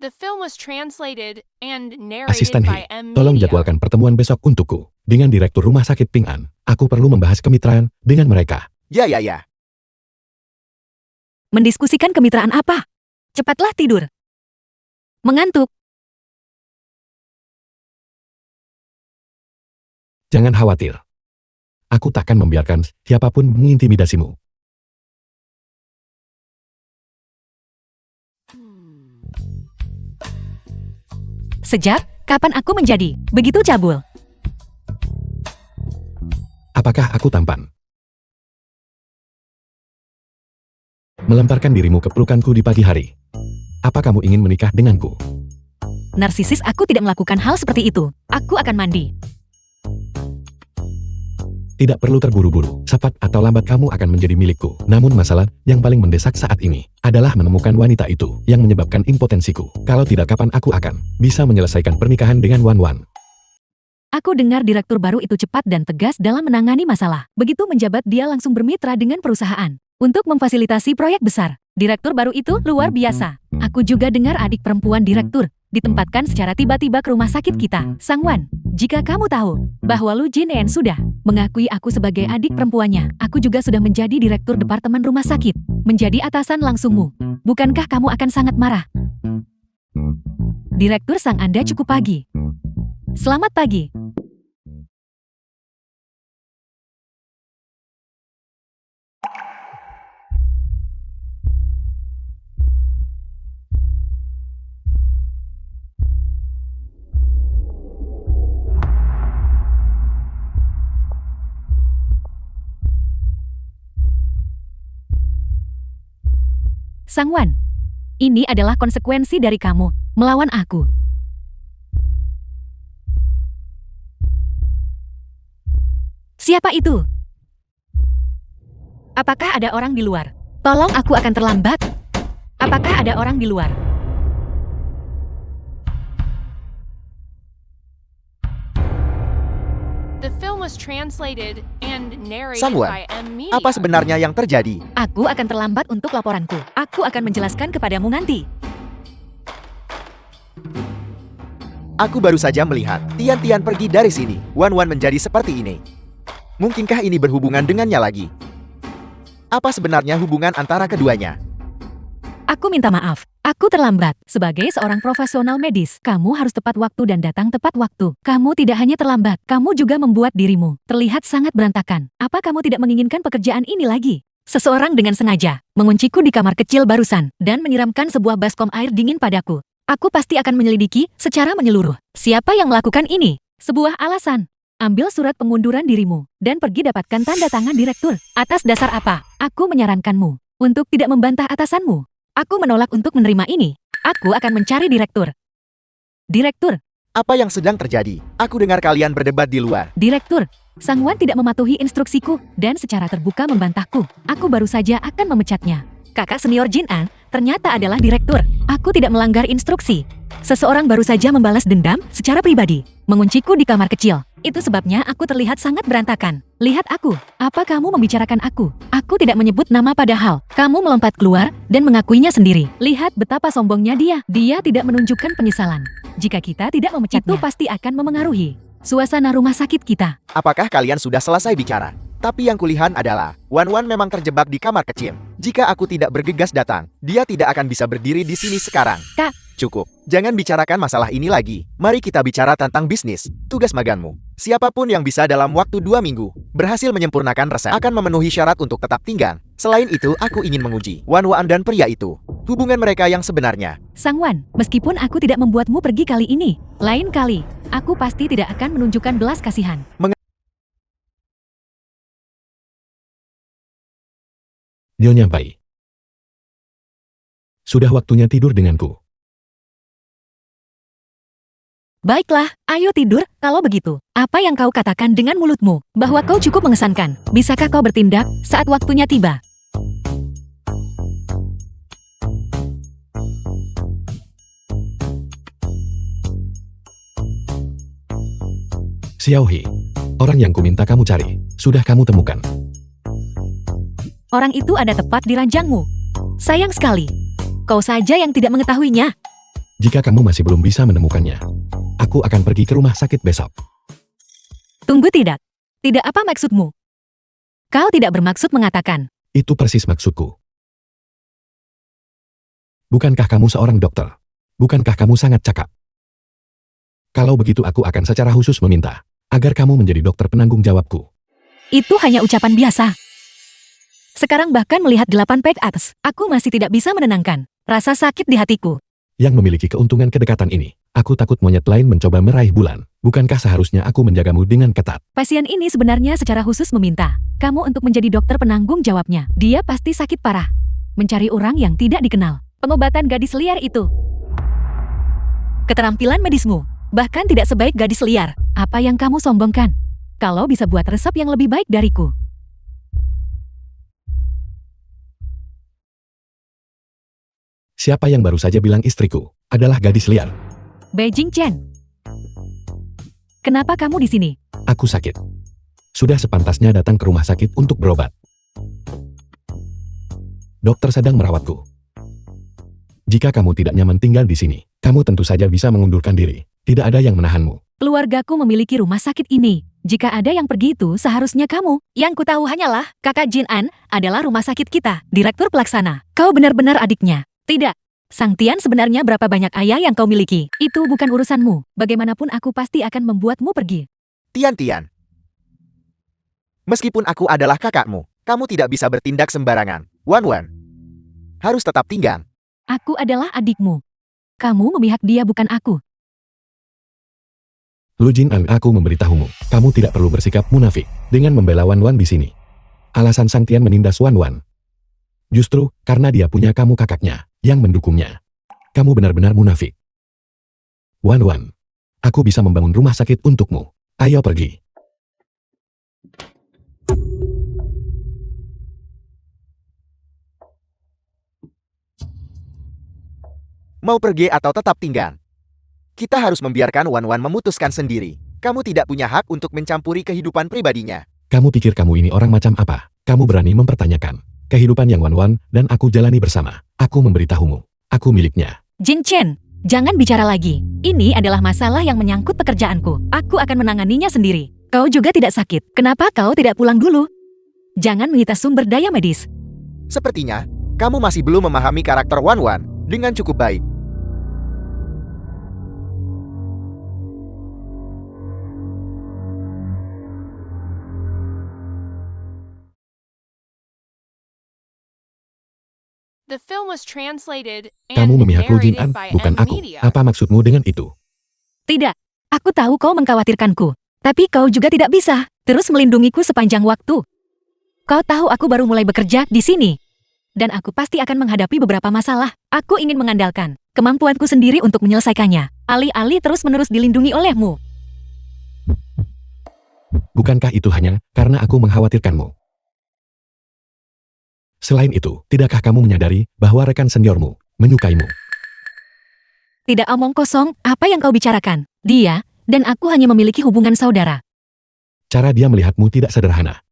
The film was translated and narrated Asisten by Hei, M tolong Media. jadwalkan pertemuan besok untukku. Dengan Direktur Rumah Sakit Ping An, aku perlu membahas kemitraan dengan mereka. Ya. Mendiskusikan kemitraan apa? Cepatlah tidur. Mengantuk. Jangan khawatir. Aku takkan membiarkan siapapun mengintimidasimu. Sejak kapan aku menjadi begitu cabul? Apakah aku tampan? melemparkan dirimu ke pelukanku di pagi hari. Apa kamu ingin menikah denganku? Narsisis, aku tidak melakukan hal seperti itu. Aku akan mandi. Tidak perlu terburu-buru, cepat atau lambat kamu akan menjadi milikku. Namun masalah yang paling mendesak saat ini adalah menemukan wanita itu yang menyebabkan impotensiku. Kalau tidak, kapan aku akan bisa menyelesaikan pernikahan dengan Wan Wan? Aku dengar direktur baru itu cepat dan tegas dalam menangani masalah. Begitu menjabat, dia langsung bermitra dengan perusahaan untuk memfasilitasi proyek besar. Direktur baru itu luar biasa. Aku juga dengar adik perempuan direktur ditempatkan secara tiba-tiba ke rumah sakit kita. Sangwan, jika kamu tahu bahwa Lu Jin-en sudah mengakui aku sebagai adik perempuannya, aku juga sudah menjadi direktur departemen rumah sakit, menjadi atasan langsungmu. Bukankah kamu akan sangat marah? Direktur Sang, Anda cukup pagi. Selamat pagi. Sangwan, ini adalah konsekuensi dari kamu melawan aku. Siapa itu? Apakah ada orang di luar? Tolong, aku akan terlambat. Apakah ada orang di luar? The film was translated and narrated Sangwan, by M Media. apa sebenarnya yang terjadi? Aku akan terlambat untuk laporanku. Aku akan menjelaskan kepadamu nanti. Aku baru saja melihat Tian-Tian pergi dari sini. Wan Wan menjadi seperti ini. Mungkinkah ini berhubungan dengannya lagi? Apa sebenarnya hubungan antara keduanya? Aku minta maaf. Aku terlambat. Sebagai seorang profesional medis, kamu harus tepat waktu dan datang tepat waktu. Kamu tidak hanya terlambat, kamu juga membuat dirimu terlihat sangat berantakan. Apa kamu tidak menginginkan pekerjaan ini lagi? Seseorang dengan sengaja mengunciku di kamar kecil barusan dan menyiramkan sebuah baskom air dingin padaku. Aku pasti akan menyelidiki secara menyeluruh. Siapa yang melakukan ini? Sebuah alasan. Ambil surat pengunduran dirimu dan pergi dapatkan tanda tangan direktur. Atas dasar apa? Aku menyarankanmu untuk tidak membantah atasanmu. Aku menolak untuk menerima ini. Aku akan mencari direktur. Direktur, Apa yang sedang terjadi? Aku dengar kalian berdebat di luar. direktur. Sangwan tidak mematuhi instruksiku dan secara terbuka membantahku. Aku baru saja akan memecatnya. Kakak senior Jin-an ternyata adalah direktur. Aku tidak melanggar instruksi. Seseorang baru saja membalas dendam secara pribadi, mengunciku di kamar kecil. Itu sebabnya aku terlihat sangat berantakan. Lihat aku. Apa kamu membicarakan aku? Aku tidak menyebut nama padahal kamu melompat keluar dan mengakuinya sendiri. Lihat betapa sombongnya dia. Dia tidak menunjukkan penyesalan. Jika kita tidak memecatnya, itu pasti akan memengaruhi suasana rumah sakit kita. Apakah kalian sudah selesai bicara? Tapi yang kulihat adalah, Wan Wan memang terjebak di kamar kecil. Jika aku tidak bergegas datang, dia tidak akan bisa berdiri di sini sekarang. Kak. Cukup. Jangan bicarakan masalah ini lagi. Mari kita bicara tentang bisnis. Tugas maganmu. Siapapun yang bisa dalam waktu 2 minggu berhasil menyempurnakan resep akan memenuhi syarat untuk tetap tinggal. Selain itu, aku ingin menguji Wan Wan dan pria itu. Hubungan mereka yang sebenarnya. Sangwan, meskipun aku tidak membuatmu pergi kali ini, lain kali, aku pasti tidak akan menunjukkan belas kasihan. Nyonya Bai. Sudah waktunya tidur denganku. Baiklah, ayo tidur. Kalau begitu, apa yang kau katakan dengan mulutmu? Bahwa kau cukup mengesankan. Bisakah kau bertindak saat waktunya tiba? Xiaohi, orang yang kuminta kamu cari, sudah kamu temukan. Orang itu ada tepat di ranjangmu. Sayang sekali. Kau saja yang tidak mengetahuinya. Jika kamu masih belum bisa menemukannya, aku akan pergi ke rumah sakit besok. Tunggu, tidak. Tidak, apa maksudmu? Kau tidak bermaksud mengatakan. Itu persis maksudku. Bukankah kamu seorang dokter? Bukankah kamu sangat cakap? Kalau begitu aku akan secara khusus meminta agar kamu menjadi dokter penanggung jawabku. Itu hanya ucapan biasa. Sekarang bahkan melihat 8 pek atas, aku masih tidak bisa menenangkan rasa sakit di hatiku. Yang memiliki keuntungan kedekatan ini, aku takut monyet lain mencoba meraih bulan. Bukankah seharusnya aku menjagamu dengan ketat? Pasien ini sebenarnya secara khusus meminta kamu untuk menjadi dokter penanggung jawabnya. Dia pasti sakit parah. Mencari orang yang tidak dikenal. Pengobatan gadis liar itu. Keterampilan medismu. Bahkan tidak sebaik gadis liar. Apa yang kamu sombongkan? Kalau bisa buat resep yang lebih baik dariku. Siapa yang baru saja bilang istriku adalah gadis liar? Beijing Chen. Kenapa kamu di sini? Aku sakit. Sudah sepantasnya datang ke rumah sakit untuk berobat. Dokter sedang merawatku. Jika kamu tidak nyaman tinggal di sini, kamu tentu saja bisa mengundurkan diri. Tidak ada yang menahanmu. Keluargaku memiliki rumah sakit ini. Jika ada yang pergi itu seharusnya kamu. Yang kutahu hanyalah, kakak Jin An adalah rumah sakit kita, direktur pelaksana. Kau benar-benar adiknya. Tidak. Sang Tian sebenarnya berapa banyak ayah yang kau miliki? Itu bukan urusanmu. Bagaimanapun aku pasti akan membuatmu pergi. Tian. Meskipun aku adalah kakakmu, kamu tidak bisa bertindak sembarangan. Wan. Harus tetap tinggal. Aku adalah adikmu. Kamu memihak dia bukan aku. Lu Jin An, aku memberitahumu, kamu tidak perlu bersikap munafik dengan membela Wan Wan di sini. Alasan Sang Tian menindas Wan Wan justru karena dia punya kamu kakaknya yang mendukungnya. Kamu benar-benar munafik. Wan, aku bisa membangun rumah sakit untukmu. Ayo pergi. Mau pergi atau tetap tinggal? Kita harus membiarkan Wan Wan memutuskan sendiri. Kamu tidak punya hak untuk mencampuri kehidupan pribadinya. Kamu pikir kamu ini orang macam apa? Kamu berani mempertanyakan kehidupan yang Wan Wan dan aku jalani bersama. Aku memberitahumu, aku miliknya. Jin Chen, jangan bicara lagi. Ini adalah masalah yang menyangkut pekerjaanku. Aku akan menanganinya sendiri. Kau juga tidak sakit. Kenapa kau tidak pulang dulu? Jangan menyita sumber daya medis. Sepertinya, kamu masih belum memahami karakter Wan Wan dengan cukup baik. The film was translated Kamu and memihak Lu Jin An, narrated by bukan M aku. Media. Apa maksudmu dengan itu? Tidak. Aku tahu kau mengkhawatirkanku. Tapi kau juga tidak bisa terus melindungiku sepanjang waktu. Kau tahu aku baru mulai bekerja di sini. Dan aku pasti akan menghadapi beberapa masalah. Aku ingin mengandalkan kemampuanku sendiri untuk menyelesaikannya. Alih-alih terus-menerus dilindungi olehmu. Bukankah itu hanya karena aku mengkhawatirkanmu? Selain itu, tidakkah kamu menyadari bahwa rekan seniormu menyukaimu? Tidak omong kosong, apa yang kau bicarakan? Dia dan aku hanya memiliki hubungan saudara. Cara dia melihatmu tidak sederhana.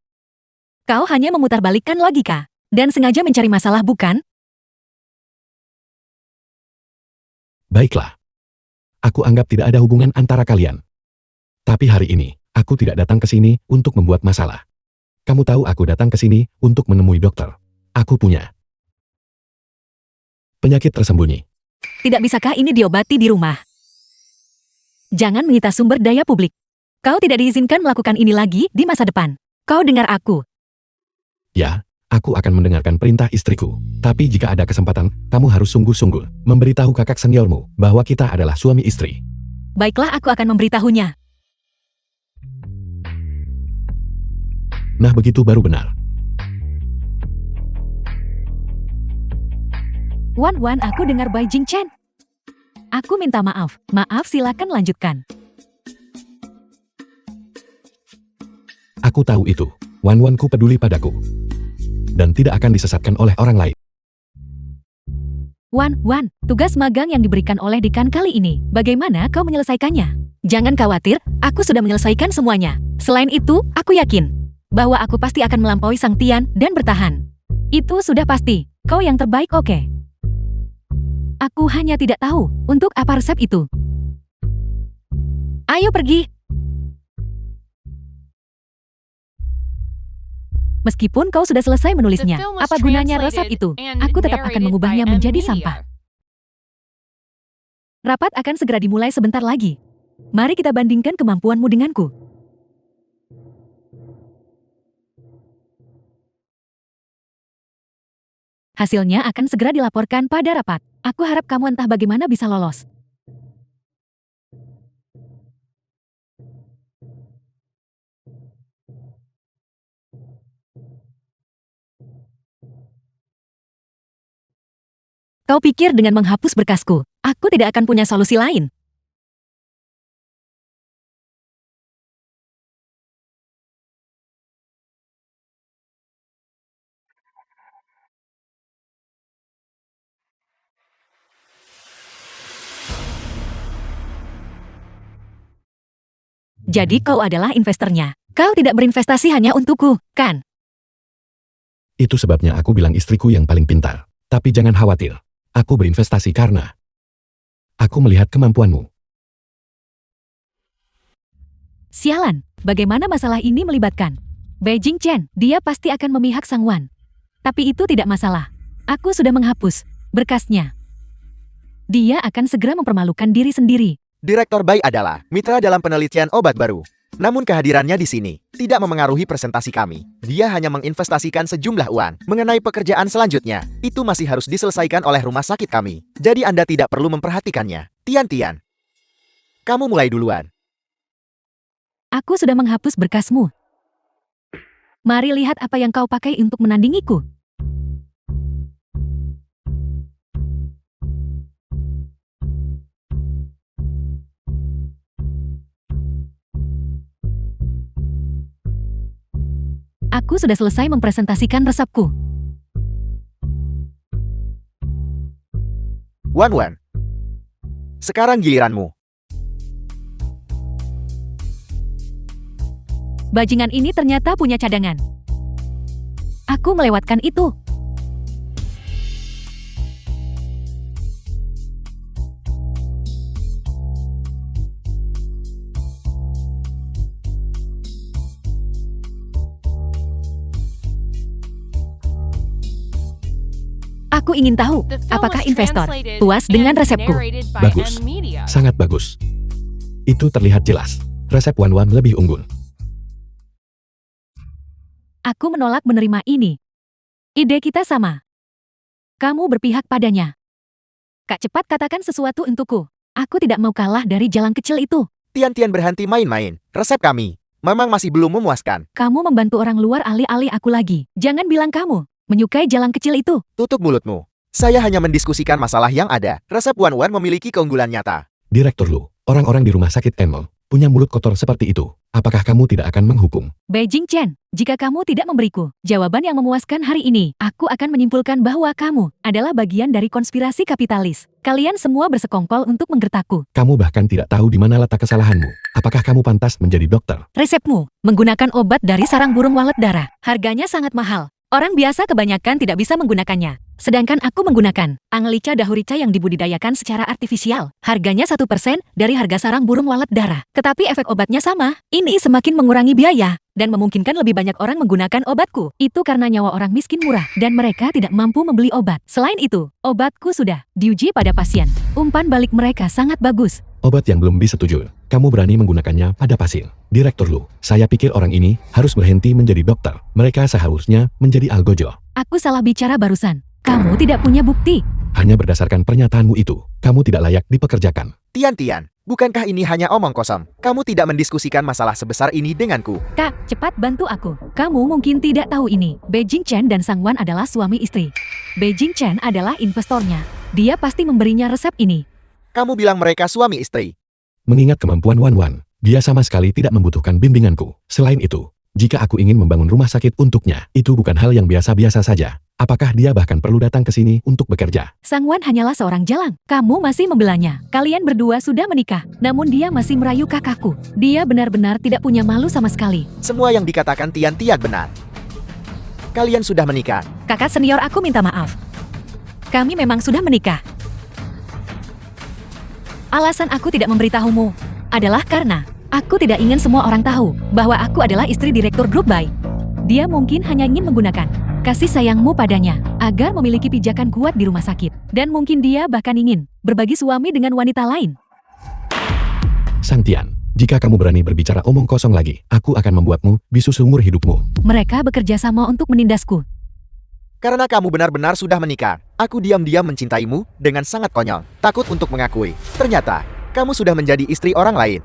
Kau hanya memutarbalikkan logika dan sengaja mencari masalah, bukan? Baiklah. Aku anggap tidak ada hubungan antara kalian. Tapi hari ini, aku tidak datang ke sini untuk membuat masalah. Kamu tahu aku datang ke sini untuk menemui dokter. Aku punya penyakit tersembunyi. Tidak bisakah ini diobati di rumah? Jangan menyita sumber daya publik. Kau tidak diizinkan melakukan ini lagi di masa depan. Kau dengar aku. Ya, aku akan mendengarkan perintah istriku. Tapi jika ada kesempatan, kamu harus sungguh-sungguh memberitahu kakak seniormu bahwa kita adalah suami istri. Baiklah, aku akan memberitahunya. Nah, begitu baru benar. Wan, aku dengar Beijing Chen. Aku minta maaf. Maaf, silakan lanjutkan. Aku tahu itu. Wan-Wanku peduli padaku. Dan tidak akan disesatkan oleh orang lain. Wan, tugas magang yang diberikan oleh dekan kali ini, bagaimana kau menyelesaikannya? Jangan khawatir, aku sudah menyelesaikan semuanya. Selain itu, aku yakin bahwa aku pasti akan melampaui Sang Tian dan bertahan. Itu sudah pasti. Kau yang terbaik, oke? Aku hanya tidak tahu untuk apa resep itu. Ayo pergi. Meskipun kau sudah selesai menulisnya, The film was apa gunanya resep translated itu? and Aku tetap akan narrated mengubahnya by M menjadi Media. sampah. Rapat akan segera dimulai sebentar lagi. Mari kita bandingkan kemampuanmu denganku. Hasilnya akan segera dilaporkan pada rapat. Aku harap kamu entah bagaimana bisa lolos. Kau pikir dengan menghapus berkasku, aku tidak akan punya solusi lain? Jadi kau adalah investornya. Kau tidak berinvestasi hanya untukku, kan? Itu sebabnya aku bilang istriku yang paling pintar. Tapi jangan khawatir. Aku berinvestasi karena aku melihat kemampuanmu. Sialan, bagaimana masalah ini melibatkan Beijing Chen? Dia pasti akan memihak Sang Wan. Tapi itu tidak masalah. Aku sudah menghapus berkasnya. Dia akan segera mempermalukan diri sendiri. Direktur Bai adalah mitra dalam penelitian obat baru. Namun kehadirannya di sini tidak memengaruhi presentasi kami. Dia hanya menginvestasikan sejumlah uang. Mengenai pekerjaan selanjutnya, itu masih harus diselesaikan oleh rumah sakit kami. Jadi Anda tidak perlu memperhatikannya. Tian, kamu mulai duluan. Aku sudah menghapus berkasmu. Mari lihat apa yang kau pakai untuk menandingiku. Aku sudah selesai mempresentasikan resepku. Wan, sekarang giliranmu. Bajingan ini ternyata punya cadangan. Aku melewatkan itu. Aku ingin tahu, The film apakah was investor translated puas dengan and resepku? narrated by Bagus. M Media. Sangat bagus. Itu terlihat jelas. Resep Wan Wan lebih unggul. Aku menolak menerima ini. Ide kita sama. Kamu berpihak padanya. Kak, cepat katakan sesuatu untukku. Aku tidak mau kalah dari jalan kecil itu. Tian berhenti main-main. Resep kami memang masih belum memuaskan. Kamu membantu orang luar alih-alih aku lagi. Jangan bilang kamu menyukai jalan kecil itu. Tutup mulutmu. Saya hanya mendiskusikan masalah yang ada. Resep Wan Wan memiliki keunggulan nyata. Direktur Lu, orang-orang di rumah sakit Enmol punya mulut kotor seperti itu. Apakah kamu tidak akan menghukum? Beijing Chen, jika kamu tidak memberiku jawaban yang memuaskan hari ini, aku akan menyimpulkan bahwa kamu adalah bagian dari konspirasi kapitalis. Kalian semua bersekongkol untuk menggertakku. Kamu bahkan tidak tahu di mana letak kesalahanmu. Apakah kamu pantas menjadi dokter? Resepmu menggunakan obat dari sarang burung walet darah. Harganya sangat mahal. Orang biasa kebanyakan tidak bisa menggunakannya. Sedangkan aku menggunakan Anglica dahurica yang dibudidayakan secara artifisial. Harganya 1% dari harga sarang burung walet darah. Tetapi efek obatnya sama. Ini semakin mengurangi biaya dan memungkinkan lebih banyak orang menggunakan obatku. Itu karena nyawa orang miskin murah dan mereka tidak mampu membeli obat. Selain itu, obatku sudah diuji pada pasien. Umpan balik mereka sangat bagus. Obat yang belum disetujui. Kamu berani menggunakannya pada pasien. Direktur Lu, saya pikir orang ini harus berhenti menjadi dokter. Mereka seharusnya menjadi algojo. Aku salah bicara barusan. Kamu tidak punya bukti. Hanya berdasarkan pernyataanmu itu, kamu tidak layak dipekerjakan. Tian, bukankah ini hanya omong kosong? Kamu tidak mendiskusikan masalah sebesar ini denganku. Kak, cepat bantu aku. Kamu mungkin tidak tahu ini. Beijing Chen dan Sang Wan adalah suami istri. Beijing Chen adalah investornya. Dia pasti memberinya resep ini. Kamu bilang mereka suami istri. Mengingat kemampuan Wan Wan, dia sama sekali tidak membutuhkan bimbinganku. Selain itu, jika aku ingin membangun rumah sakit untuknya, itu bukan hal yang biasa-biasa saja. Apakah dia bahkan perlu datang ke sini untuk bekerja? Sang Wan hanyalah seorang jalang. Kamu masih membelanya. Kalian berdua sudah menikah. Namun dia masih merayu kakakku. Dia benar-benar tidak punya malu sama sekali. Semua yang dikatakan Tian benar. Kalian sudah menikah. Kakak senior aku minta maaf. Kami memang sudah menikah. Alasan aku tidak memberitahumu adalah karena aku tidak ingin semua orang tahu bahwa aku adalah istri direktur grup Bai. Dia mungkin hanya ingin menggunakan kasih sayangmu padanya agar memiliki pijakan kuat di rumah sakit. Dan mungkin dia bahkan ingin berbagi suami dengan wanita lain. Sang Tian, jika kamu berani berbicara omong kosong lagi, aku akan membuatmu bisu seumur hidupmu. Mereka bekerja sama untuk menindasku. Karena kamu benar-benar sudah menikah, aku diam-diam mencintaimu dengan sangat konyol. Takut untuk mengakui. Ternyata, kamu sudah menjadi istri orang lain.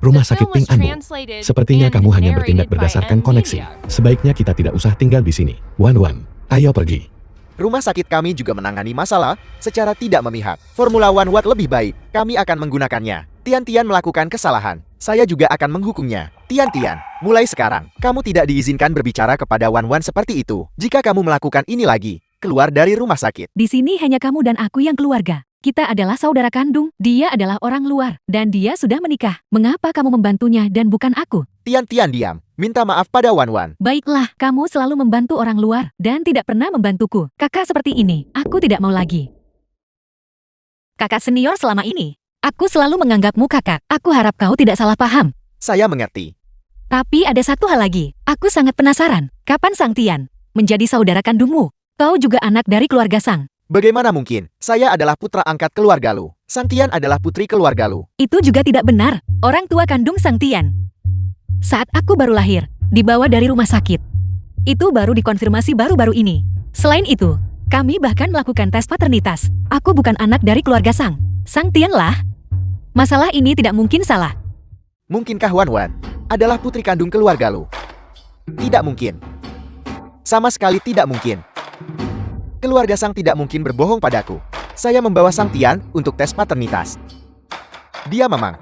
Rumah The sakit film Ping was Anmu. translated Sepertinya and kamu hanya bertindak narrated by berdasarkan M koneksi. Media. Sebaiknya kita tidak usah tinggal di sini. Wan Wan, ayo pergi. Rumah sakit kami juga menangani masalah secara tidak memihak. Formula One Watt lebih baik. Kami akan menggunakannya. Tian-Tian melakukan kesalahan. Saya juga akan menghukumnya. Tian-Tian, mulai sekarang, kamu tidak diizinkan berbicara kepada Wan Wan seperti itu. Jika kamu melakukan ini lagi, keluar dari rumah sakit. Di sini hanya kamu dan aku yang keluarga. Kita adalah saudara kandung, dia adalah orang luar, dan dia sudah menikah. Mengapa kamu membantunya dan bukan aku? Tian-Tian diam. Minta maaf pada Wan Wan. Baiklah, kamu selalu membantu orang luar, dan tidak pernah membantuku. Kakak seperti ini, aku tidak mau lagi. Kakak senior selama ini, aku selalu menganggapmu kakak. Aku harap kau tidak salah paham. Saya mengerti. Tapi ada satu hal lagi, aku sangat penasaran. Kapan Sang Tian menjadi saudara kandungmu? Kau juga anak dari keluarga Sang. Bagaimana mungkin? Saya adalah putra angkat keluarga Lu. Sang Tian adalah putri keluarga Lu. Itu juga tidak benar. Orang tua kandung Sang Tian. Saat aku baru lahir, dibawa dari rumah sakit. Itu baru dikonfirmasi baru-baru ini. Selain itu, kami bahkan melakukan tes paternitas. Aku bukan anak dari keluarga Sang Tian lah. Masalah ini tidak mungkin salah. Mungkinkah Wan Wan adalah putri kandung keluarga Lu? Tidak mungkin. Sama sekali tidak mungkin. Keluarga Sang tidak mungkin berbohong padaku. Saya membawa Sang Tian untuk tes paternitas. Dia memang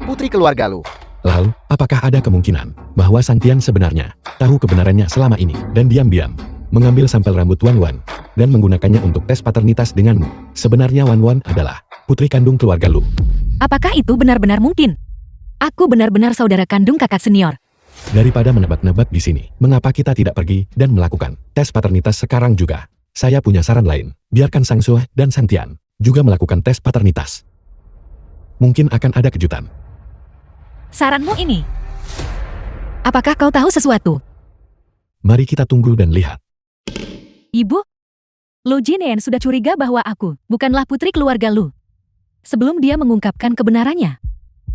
putri keluarga Lu. Lalu, apakah ada kemungkinan bahwa Sang Tian sebenarnya tahu kebenarannya selama ini dan diam-diam mengambil sampel rambut Wan Wan dan menggunakannya untuk tes paternitas denganmu? Sebenarnya Wan Wan adalah putri kandung keluarga Lu. Apakah itu benar-benar mungkin? Aku benar-benar saudara kandung kakak senior. Daripada menebak-nebak di sini, mengapa kita tidak pergi dan melakukan tes paternitas sekarang juga? Saya punya saran lain. Biarkan Sang Sue dan Sang Tian juga melakukan tes paternitas. Mungkin akan ada kejutan. Saranmu ini. Apakah kau tahu sesuatu? Mari kita tunggu dan lihat. Ibu? Lu Jinean sudah curiga bahwa aku bukanlah putri keluarga Lu. Sebelum dia mengungkapkan kebenarannya,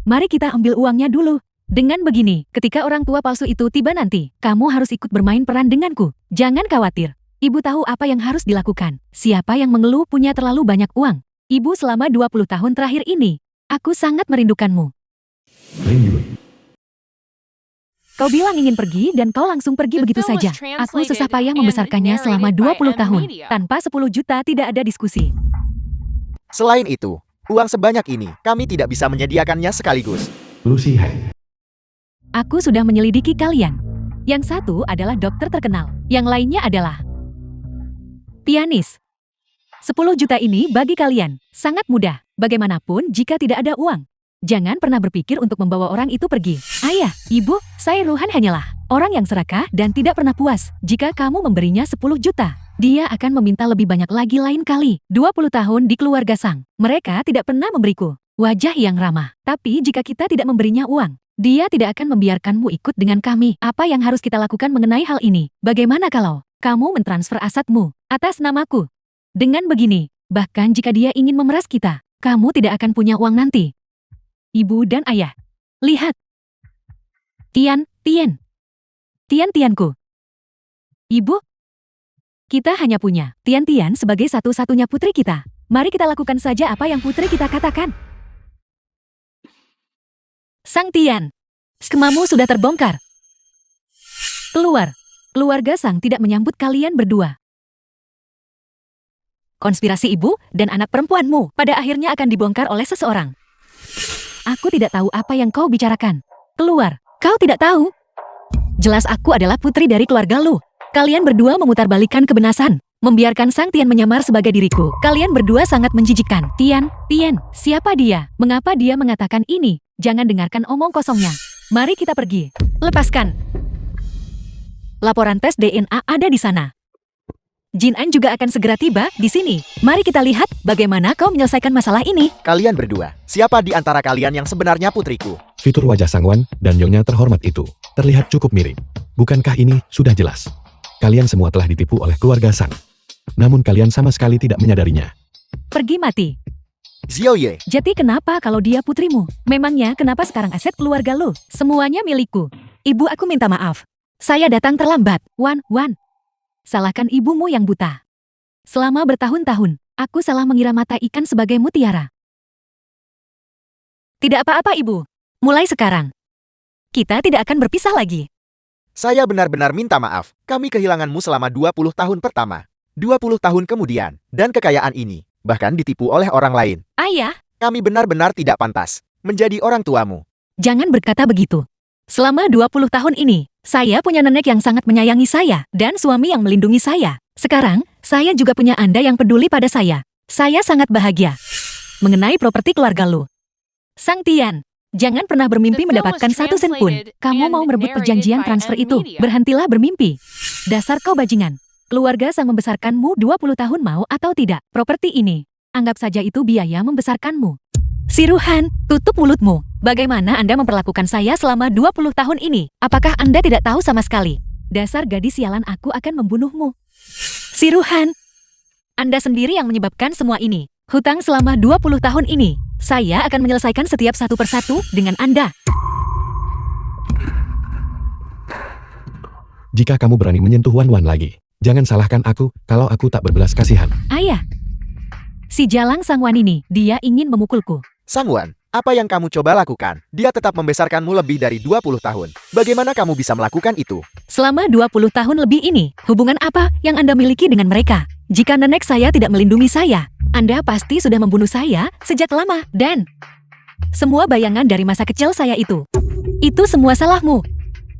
mari kita ambil uangnya dulu. Dengan begini, ketika orang tua palsu itu tiba nanti, kamu harus ikut bermain peran denganku. Jangan khawatir. Ibu tahu apa yang harus dilakukan. Siapa yang mengeluh punya terlalu banyak uang. Ibu selama 20 tahun terakhir ini, aku sangat merindukanmu. Rindu. Kau bilang ingin pergi dan kau langsung pergi begitu saja. Aku susah payah membesarkannya selama 20 tahun. Tanpa 10 juta tidak ada diskusi. Selain itu, uang sebanyak ini kami tidak bisa menyediakannya sekaligus. Lucy Hai. Aku sudah menyelidiki kalian. Yang satu adalah dokter terkenal. Yang lainnya adalah pianis. 10 juta ini bagi kalian sangat mudah. Bagaimanapun jika tidak ada uang, jangan pernah berpikir untuk membawa orang itu pergi. Ayah, ibu, saya Ruhan hanyalah orang yang serakah dan tidak pernah puas. Jika kamu memberinya 10 juta, dia akan meminta lebih banyak lagi lain kali. 20 tahun di keluarga Sang. Mereka tidak pernah memberiku wajah yang ramah. Tapi jika kita tidak memberinya uang, dia tidak akan membiarkanmu ikut dengan kami. Apa yang harus kita lakukan mengenai hal ini? Bagaimana kalau kamu mentransfer asetmu atas namaku? Dengan begini, bahkan jika dia ingin memeras kita, kamu tidak akan punya uang nanti. Ibu dan ayah, lihat. Tianku. Ibu, kita hanya punya Tian sebagai satu-satunya putri kita. Mari kita lakukan saja apa yang putri kita katakan. Sang Tian, skemamu sudah terbongkar. Keluar. Keluarga Sang tidak menyambut kalian berdua. Konspirasi ibu dan anak perempuanmu pada akhirnya akan dibongkar oleh seseorang. Aku tidak tahu apa yang kau bicarakan. Keluar. Kau tidak tahu. Jelas aku adalah putri dari keluarga Lu. Kalian berdua memutarbalikkan kebenaran. Membiarkan Sang Tian menyamar sebagai diriku. Kalian berdua sangat menjijikkan. Tian, siapa dia? Mengapa dia mengatakan ini? Jangan dengarkan omong kosongnya. Mari kita pergi. Lepaskan. Laporan tes DNA ada di sana. Jin An juga akan segera tiba di sini. Mari kita lihat bagaimana kau menyelesaikan masalah ini. Kalian berdua, siapa di antara kalian yang sebenarnya putriku? Fitur wajah Sang Wan dan nyonya terhormat itu terlihat cukup mirip. Bukankah ini sudah jelas? Kalian semua telah ditipu oleh keluarga Sang. Namun kalian sama sekali tidak menyadarinya. Pergi mati. Zhou-Ye, Jadi kenapa kalau dia putrimu? Memangnya kenapa sekarang aset keluarga lu? Semuanya milikku. Ibu, aku minta maaf. Saya datang terlambat. Wan. Salahkan ibumu yang buta. Selama bertahun-tahun, aku salah mengira mata ikan sebagai mutiara. Tidak apa-apa ibu. Mulai sekarang, kita tidak akan berpisah lagi. Saya benar-benar minta maaf. Kami kehilanganmu selama 20 tahun pertama. 20 tahun kemudian, dan kekayaan ini, bahkan ditipu oleh orang lain. Ayah, Kami benar-benar tidak pantas menjadi orang tuamu. jangan berkata begitu. Selama 20 tahun ini, saya punya nenek yang sangat menyayangi saya dan suami yang melindungi saya. Sekarang, saya juga punya Anda yang peduli pada saya. Saya sangat bahagia. Mengenai properti keluarga lu. Sang Tian, jangan pernah bermimpi The film was mendapatkan satu sen pun. translated Kamu and mau merebut narrated perjanjian by transfer M itu. Media. Berhentilah bermimpi. Dasar kau bajingan. Keluarga sang membesarkanmu 20 tahun mau atau tidak. Properti ini, anggap saja itu biaya membesarkanmu. Si Ruhan, tutup mulutmu. Bagaimana Anda memperlakukan saya selama 20 tahun ini? Apakah Anda tidak tahu sama sekali? Dasar gadis sialan, aku akan membunuhmu. Si Ruhan, Anda sendiri yang menyebabkan semua ini. Hutang selama 20 tahun ini. Saya akan menyelesaikan setiap satu persatu dengan Anda. Jika kamu berani menyentuh Wan Wan lagi, jangan salahkan aku kalau aku tak berbelas kasihan. Ayah, si Jalang Sangwan ini, dia ingin memukulku. Sangwan, apa yang kamu coba lakukan? Dia tetap membesarkanmu lebih dari 20 tahun. Bagaimana kamu bisa melakukan itu? Selama 20 tahun lebih ini, hubungan apa yang Anda miliki dengan mereka? Jika nenek saya tidak melindungi saya, Anda pasti sudah membunuh saya sejak lama. Dan semua bayangan dari masa kecil saya itu semua salahmu.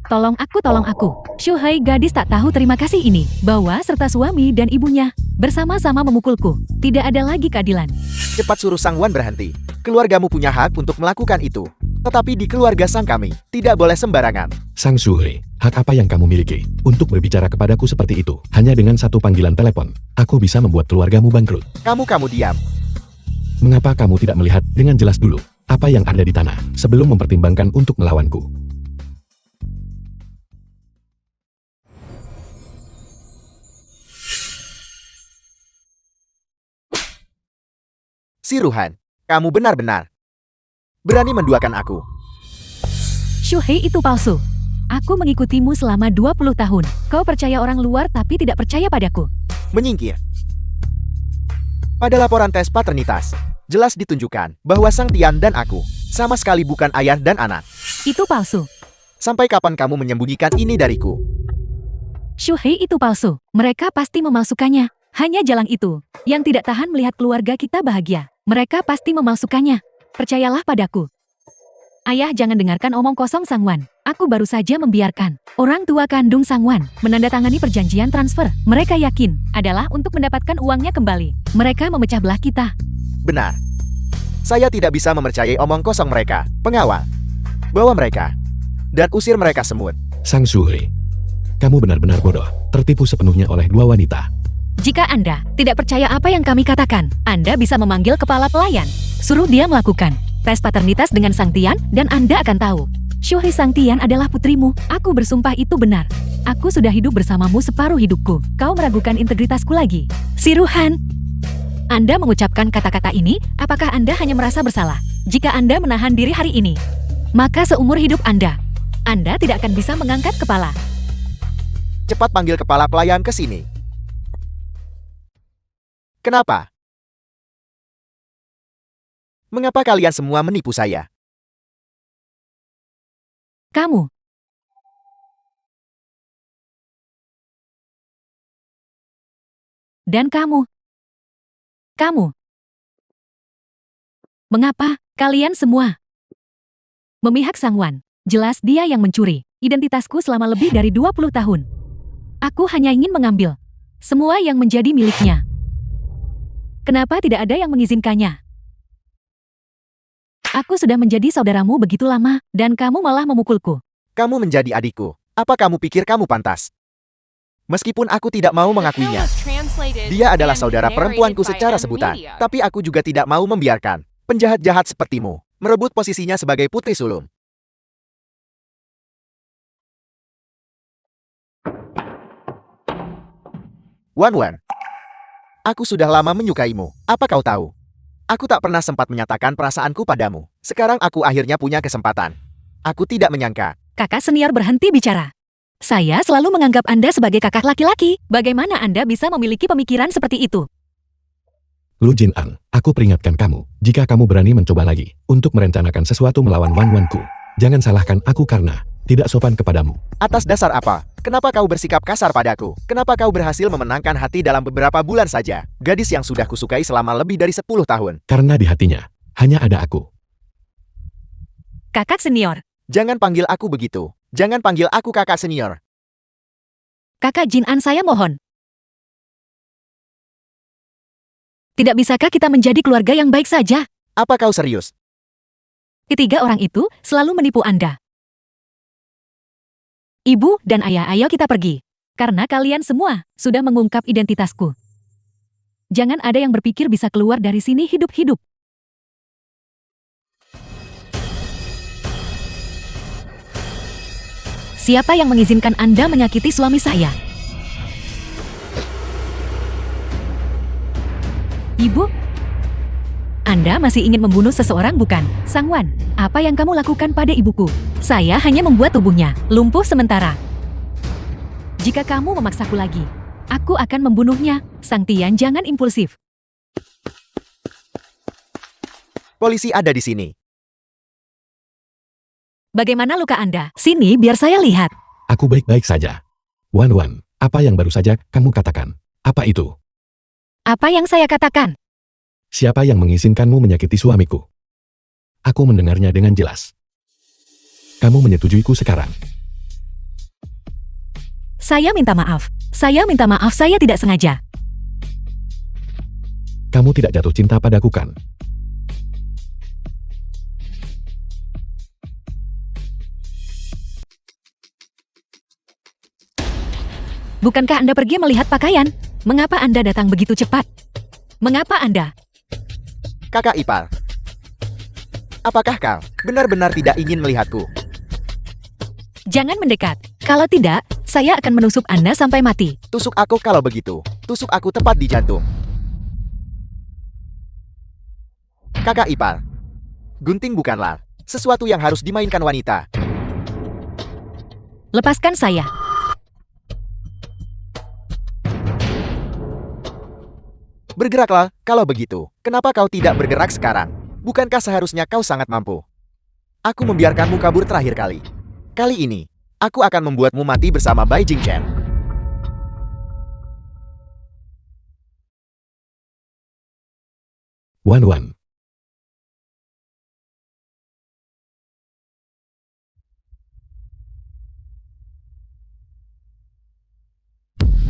Tolong aku. Shuhei gadis tak tahu terima kasih ini, bawa serta suami dan ibunya, bersama-sama memukulku. Tidak ada lagi keadilan. Cepat suruh Sangwan berhenti. Keluargamu punya hak untuk melakukan itu. Tetapi di keluarga sang kami, tidak boleh sembarangan. Sang Shuhei, hak apa yang kamu miliki untuk berbicara kepadaku seperti itu? Hanya dengan satu panggilan telepon, aku bisa membuat keluargamu bangkrut. Kamu diam. Mengapa kamu tidak melihat dengan jelas dulu apa yang ada di tanah sebelum mempertimbangkan untuk melawanku? Si Ruhan, kamu benar-benar berani menduakan aku. Shuhei itu palsu. Aku mengikutimu selama 20 tahun. Kau percaya orang luar tapi tidak percaya padaku. Menyingkir. Pada laporan tes paternitas, jelas ditunjukkan bahwa Sang Tian dan aku sama sekali bukan ayah dan anak. Itu palsu. Sampai kapan kamu menyembunyikan ini dariku? Shuhei itu palsu. Mereka pasti memalsukannya. Hanya Jalang itu yang tidak tahan melihat keluarga kita bahagia. Mereka pasti memalsukannya. Percayalah padaku. Ayah, jangan dengarkan omong kosong Sangwan. Aku baru saja membiarkan orang tua kandung Sangwan menandatangani perjanjian transfer. Mereka yakin adalah untuk mendapatkan uangnya kembali. Mereka memecah belah kita. Benar. Saya tidak bisa mempercayai omong kosong mereka. Pengawal. Bawa mereka. Dan usir mereka semut. Sang Shuhei, kamu benar-benar bodoh, tertipu sepenuhnya oleh dua wanita. Jika Anda tidak percaya apa yang kami katakan, Anda bisa memanggil kepala pelayan. Suruh dia melakukan tes paternitas dengan Sang Tian dan Anda akan tahu. Shuhei Sang Tian adalah putrimu. Aku bersumpah itu benar. Aku sudah hidup bersamamu separuh hidupku. Kau meragukan integritasku lagi. Si Ruhan, Anda mengucapkan kata-kata ini, apakah Anda hanya merasa bersalah? Jika Anda menahan diri hari ini, maka seumur hidup Anda tidak akan bisa mengangkat kepala. Cepat panggil kepala pelayan ke sini. Kenapa? Mengapa kalian semua menipu saya? Kamu. Dan kamu. Kamu. Mengapa kalian semua memihak Sangwan? Jelas dia yang mencuri identitasku selama lebih dari 20 tahun. Aku hanya ingin mengambil semua yang menjadi miliknya. Kenapa tidak ada yang mengizinkannya? Aku sudah menjadi saudaramu begitu lama, dan kamu malah memukulku. Kamu menjadi adikku. Apa kamu pikir kamu pantas? Meskipun aku tidak mau mengakuinya, dia adalah saudara perempuanku secara sebutan. Tapi aku juga tidak mau membiarkan penjahat-jahat sepertimu merebut posisinya sebagai putri sulung. Wan Wan, aku sudah lama menyukaimu. Apa kau tahu? Aku tak pernah sempat menyatakan perasaanku padamu. Sekarang aku akhirnya punya kesempatan. Aku tidak menyangka. Kakak senior berhenti bicara. Saya selalu menganggap Anda sebagai kakak laki-laki. Bagaimana Anda bisa memiliki pemikiran seperti itu? Lu Jin Ang, aku peringatkan kamu, jika kamu berani mencoba lagi untuk merencanakan sesuatu melawan Wan Wanku, jangan salahkan aku karena tidak sopan kepadamu. Atas dasar apa? Kenapa kau bersikap kasar padaku? Kenapa kau berhasil memenangkan hati dalam beberapa bulan saja? Gadis yang sudah kusukai selama lebih dari 10 tahun. Karena di hatinya, hanya ada aku. Kakak senior. Jangan panggil aku begitu. Jangan panggil aku kakak senior. Kakak Jin An, saya mohon. Tidak bisakah kita menjadi keluarga yang baik saja? Apa kau serius? Ketiga orang itu selalu menipu Anda. Ibu dan ayah, ayo kita pergi. Karena kalian semua sudah mengungkap identitasku. Jangan ada yang berpikir bisa keluar dari sini hidup-hidup. Siapa yang mengizinkan Anda menyakiti suami saya? Ibu? Anda masih ingin membunuh seseorang bukan? Sangwan, apa yang kamu lakukan pada ibuku? Saya hanya membuat tubuhnya lumpuh sementara. Jika kamu memaksaku lagi, aku akan membunuhnya. Sang Tian, jangan impulsif. Polisi ada di sini. Bagaimana luka Anda? Sini biar saya lihat. Aku baik-baik saja. Wan, apa yang baru saja kamu katakan? Apa itu? Apa yang saya katakan? Siapa yang mengizinkanmu menyakiti suamiku? Aku mendengarnya dengan jelas. Kamu menyetujuiku sekarang. Saya minta maaf. Saya minta maaf, saya tidak sengaja. Kamu tidak jatuh cinta padaku kan? Bukankah Anda pergi melihat pakaian? Mengapa Anda datang begitu cepat? Mengapa Anda? Kakak ipar. Apakah kau benar-benar tidak ingin melihatku? Jangan mendekat. Kalau tidak, saya akan menusuk Anda sampai mati. Tusuk aku kalau begitu. Tusuk aku tepat di jantung. Kakak ipar. Gunting bukanlah sesuatu yang harus dimainkan wanita. Lepaskan saya. Bergeraklah, kalau begitu. Kenapa kau tidak bergerak sekarang? Bukankah seharusnya kau sangat mampu? Aku membiarkanmu kabur terakhir kali. Kali ini, aku akan membuatmu mati bersama Bai Jingchen. Wan.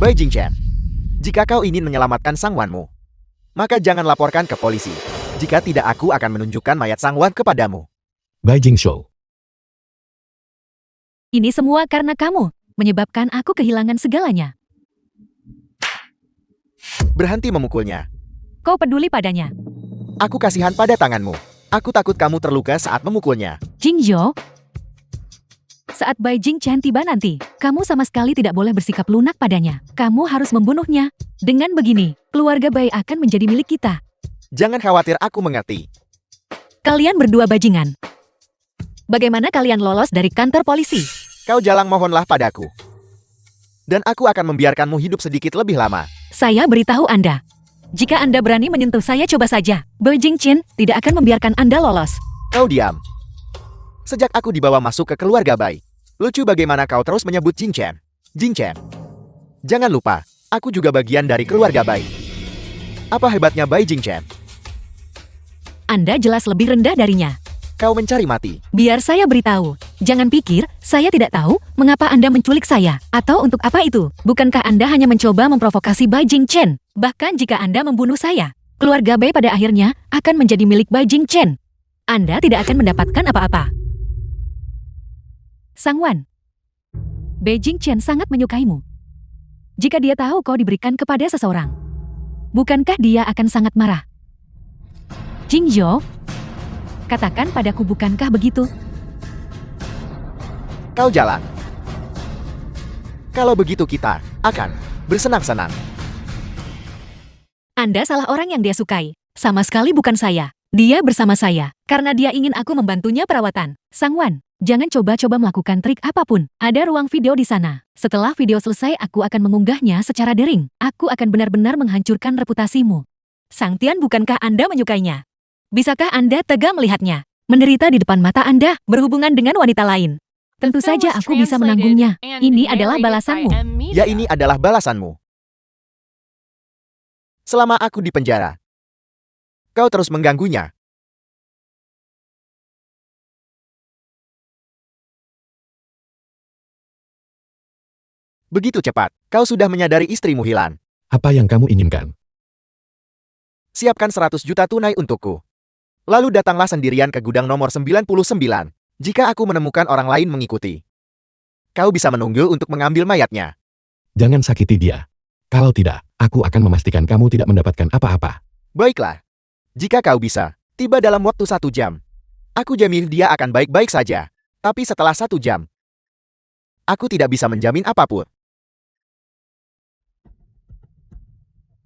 Bai Jingchen, jika kau ingin menyelamatkan Sangwanmu, maka jangan laporkan ke polisi. Jika tidak, aku akan menunjukkan mayat Sangwan kepadamu. Bai Jingshou. Ini semua karena kamu, menyebabkan aku kehilangan segalanya. Berhenti memukulnya. Kau peduli padanya. Aku kasihan pada tanganmu. Aku takut kamu terluka saat memukulnya. Jingzhou. Saat Bai Jingchen tiba nanti, kamu sama sekali tidak boleh bersikap lunak padanya. Kamu harus membunuhnya. Dengan begini, keluarga Bai akan menjadi milik kita. Jangan khawatir, aku mengerti. Kalian berdua bajingan. Bagaimana kalian lolos dari kantor polisi? Kau jalang mohonlah padaku. Dan aku akan membiarkanmu hidup sedikit lebih lama. Saya beritahu Anda. Jika Anda berani menyentuh saya, coba saja. Bai Jingchen tidak akan membiarkan Anda lolos. Kau diam. Sejak aku dibawa masuk ke keluarga Bai, lucu bagaimana kau terus menyebut Jingchen. Jingchen. Jangan lupa, aku juga bagian dari keluarga Bai. Apa hebatnya Bai Jingchen? Anda jelas lebih rendah darinya. Kau mencari mati. Biar saya beritahu. Jangan pikir, saya tidak tahu mengapa Anda menculik saya. Atau untuk apa itu? Bukankah Anda hanya mencoba memprovokasi Bai Jingchen? Bahkan jika Anda membunuh saya, keluarga Bai pada akhirnya akan menjadi milik Bai Jingchen. Anda tidak akan mendapatkan apa-apa. Sangwan, Bai Jingchen sangat menyukaimu. Jika dia tahu kau diberikan kepada seseorang, bukankah dia akan sangat marah? Jingzhou, katakan padaku, bukankah begitu? Kau jalan. Kalau begitu kita akan bersenang-senang. Anda salah orang yang dia sukai. Sama sekali bukan saya. Dia bersama saya, karena dia ingin aku membantunya perawatan. Sangwan, jangan coba-coba melakukan trik apapun. Ada ruang video di sana. Setelah video selesai, aku akan mengunggahnya secara daring. Aku akan benar-benar menghancurkan reputasimu. Sang Tian, bukankah Anda menyukainya? Bisakah Anda tega melihatnya menderita di depan mata Anda, berhubungan dengan wanita lain? Tentu film saja was aku bisa translated menanggungnya. and Ini adalah narrated by balasanmu. M Media. Ya, ini adalah balasanmu. Selama aku di penjara, kau terus mengganggunya. Begitu cepat, kau sudah menyadari istrimu hilang. Apa yang kamu inginkan? Siapkan 100 juta tunai untukku. Lalu datanglah sendirian ke gudang nomor 99. Jika aku menemukan orang lain mengikuti, kau bisa menunggu untuk mengambil mayatnya. Jangan sakiti dia. Kalau tidak, aku akan memastikan kamu tidak mendapatkan apa-apa. Baiklah. Jika kau bisa, tiba dalam waktu 1 jam. Aku jamin dia akan baik-baik saja. Tapi setelah 1 jam, aku tidak bisa menjamin apapun.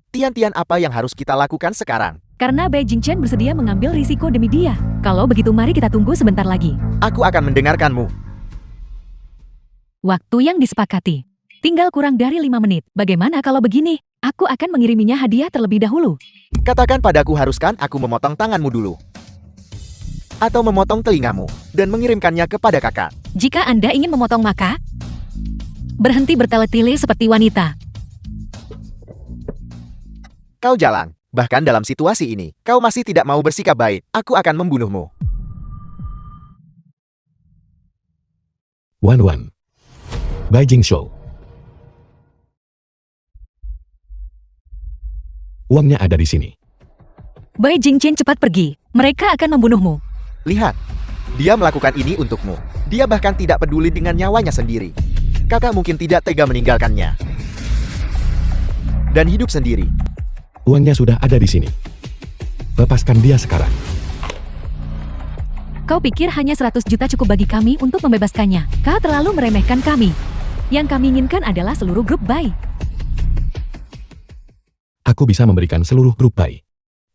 Tian-Tian, apa yang harus kita lakukan sekarang? Karena Bai Jingchen bersedia mengambil risiko demi dia. Kalau begitu mari kita tunggu sebentar lagi. Aku akan mendengarkanmu. Waktu yang disepakati. Tinggal kurang dari 5 menit. Bagaimana kalau begini? Aku akan mengiriminya hadiah terlebih dahulu. Katakan padaku, haruskah aku memotong tanganmu dulu? Atau memotong telingamu dan mengirimkannya kepada kakak? Jika Anda ingin memotong maka, berhenti bertele-tele seperti wanita. Kau jalan. Bahkan dalam situasi ini, kau masih tidak mau bersikap baik. Aku akan membunuhmu. Wan. Bai Jingshou. Uangnya ada di sini. Bai Jingchen, cepat pergi. Mereka akan membunuhmu. Lihat, dia melakukan ini untukmu. Dia bahkan tidak peduli dengan nyawanya sendiri. Kakak mungkin tidak tega meninggalkannya dan hidup sendiri. Uangnya sudah ada di sini. Lepaskan dia sekarang. Kau pikir hanya 100 juta cukup bagi kami untuk membebaskannya? Kau terlalu meremehkan kami. Yang kami inginkan adalah seluruh grup Bai. Aku bisa memberikan seluruh grup Bai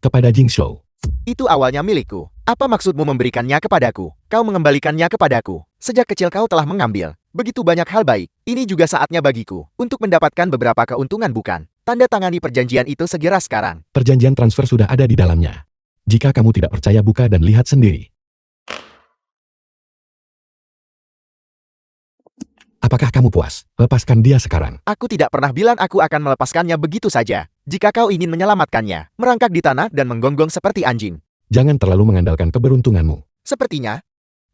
kepada Jingshou. Itu awalnya milikku. Apa maksudmu memberikannya kepadaku? Kau mengembalikannya kepadaku. Sejak kecil kau telah mengambil begitu banyak hal baik. Ini juga saatnya bagiku untuk mendapatkan beberapa keuntungan, bukan? Tanda tangani perjanjian itu segera sekarang. Perjanjian transfer sudah ada di dalamnya. Jika kamu tidak percaya, buka dan lihat sendiri. Apakah kamu puas? Lepaskan dia sekarang. Aku tidak pernah bilang aku akan melepaskannya begitu saja. Jika kau ingin menyelamatkannya, merangkak di tanah dan menggonggong seperti anjing. Jangan terlalu mengandalkan keberuntunganmu. Sepertinya,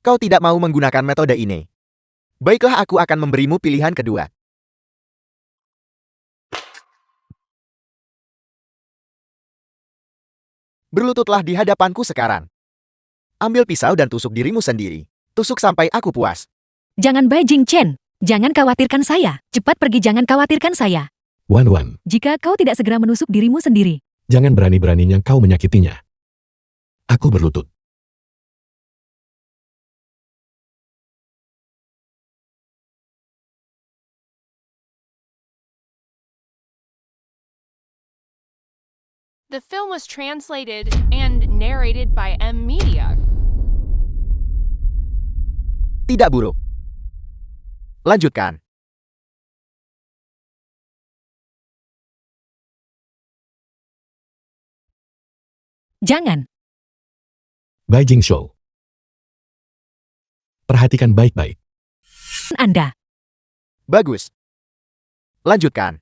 kau tidak mau menggunakan metode ini. Baiklah, aku akan memberimu pilihan kedua. Berlututlah di hadapanku sekarang. Ambil pisau dan tusuk dirimu sendiri. Tusuk sampai aku puas. Jangan Bai Jingchen. Jangan khawatirkan saya. Cepat pergi, jangan khawatirkan saya. Wan. Jika kau tidak segera menusuk dirimu sendiri. Jangan berani-beraninya kau menyakitinya. Aku berlutut. The film was translated and narrated by M Media. Tidak buruk. Lanjutkan. Jangan. Bai Jingshou. Perhatikan baik-baik. Anda. Bagus. Lanjutkan.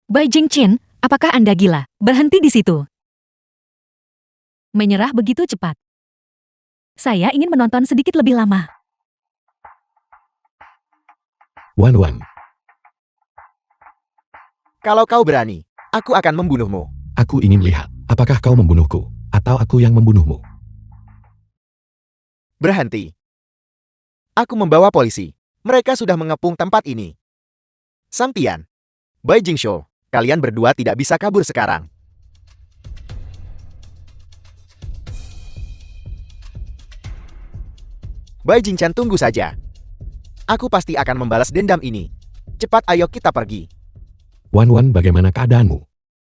Bai Jingchen, apakah Anda gila? Berhenti di situ. Menyerah begitu cepat. Saya ingin menonton sedikit lebih lama. Wan. Kalau kau berani, aku akan membunuhmu. Aku ingin lihat, apakah kau membunuhku, atau aku yang membunuhmu. Berhenti. Aku membawa polisi. Mereka sudah mengepung tempat ini. Sang Tian, Bai Jingshou, kalian berdua tidak bisa kabur sekarang. Bai Jingchen, tunggu saja. Aku pasti akan membalas dendam ini. Cepat, ayo kita pergi. Wan, bagaimana keadaanmu?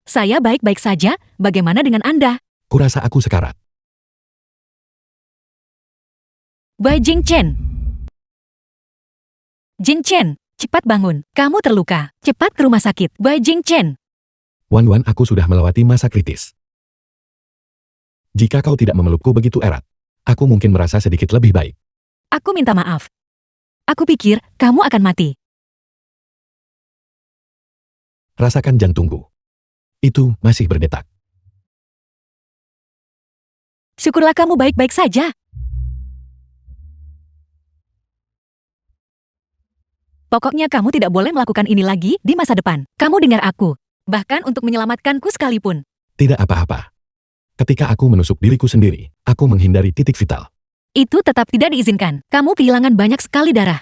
Saya baik-baik saja, bagaimana dengan Anda? Kurasa aku sekarat. Bai Jingchen. Jingchen, cepat bangun. Kamu terluka. Cepat ke rumah sakit. Bai Jingchen. Wan, aku sudah melewati masa kritis. Jika kau tidak memelukku begitu erat, aku mungkin merasa sedikit lebih baik. Aku minta maaf. Aku pikir kamu akan mati. Rasakan jantungku. Itu masih berdetak. Syukurlah kamu baik-baik saja. Pokoknya kamu tidak boleh melakukan ini lagi di masa depan. Kamu dengar aku. Bahkan untuk menyelamatkanku sekalipun. Tidak apa-apa. Ketika aku menusuk diriku sendiri, aku menghindari titik vital. Itu tetap tidak diizinkan. Kamu kehilangan banyak sekali darah.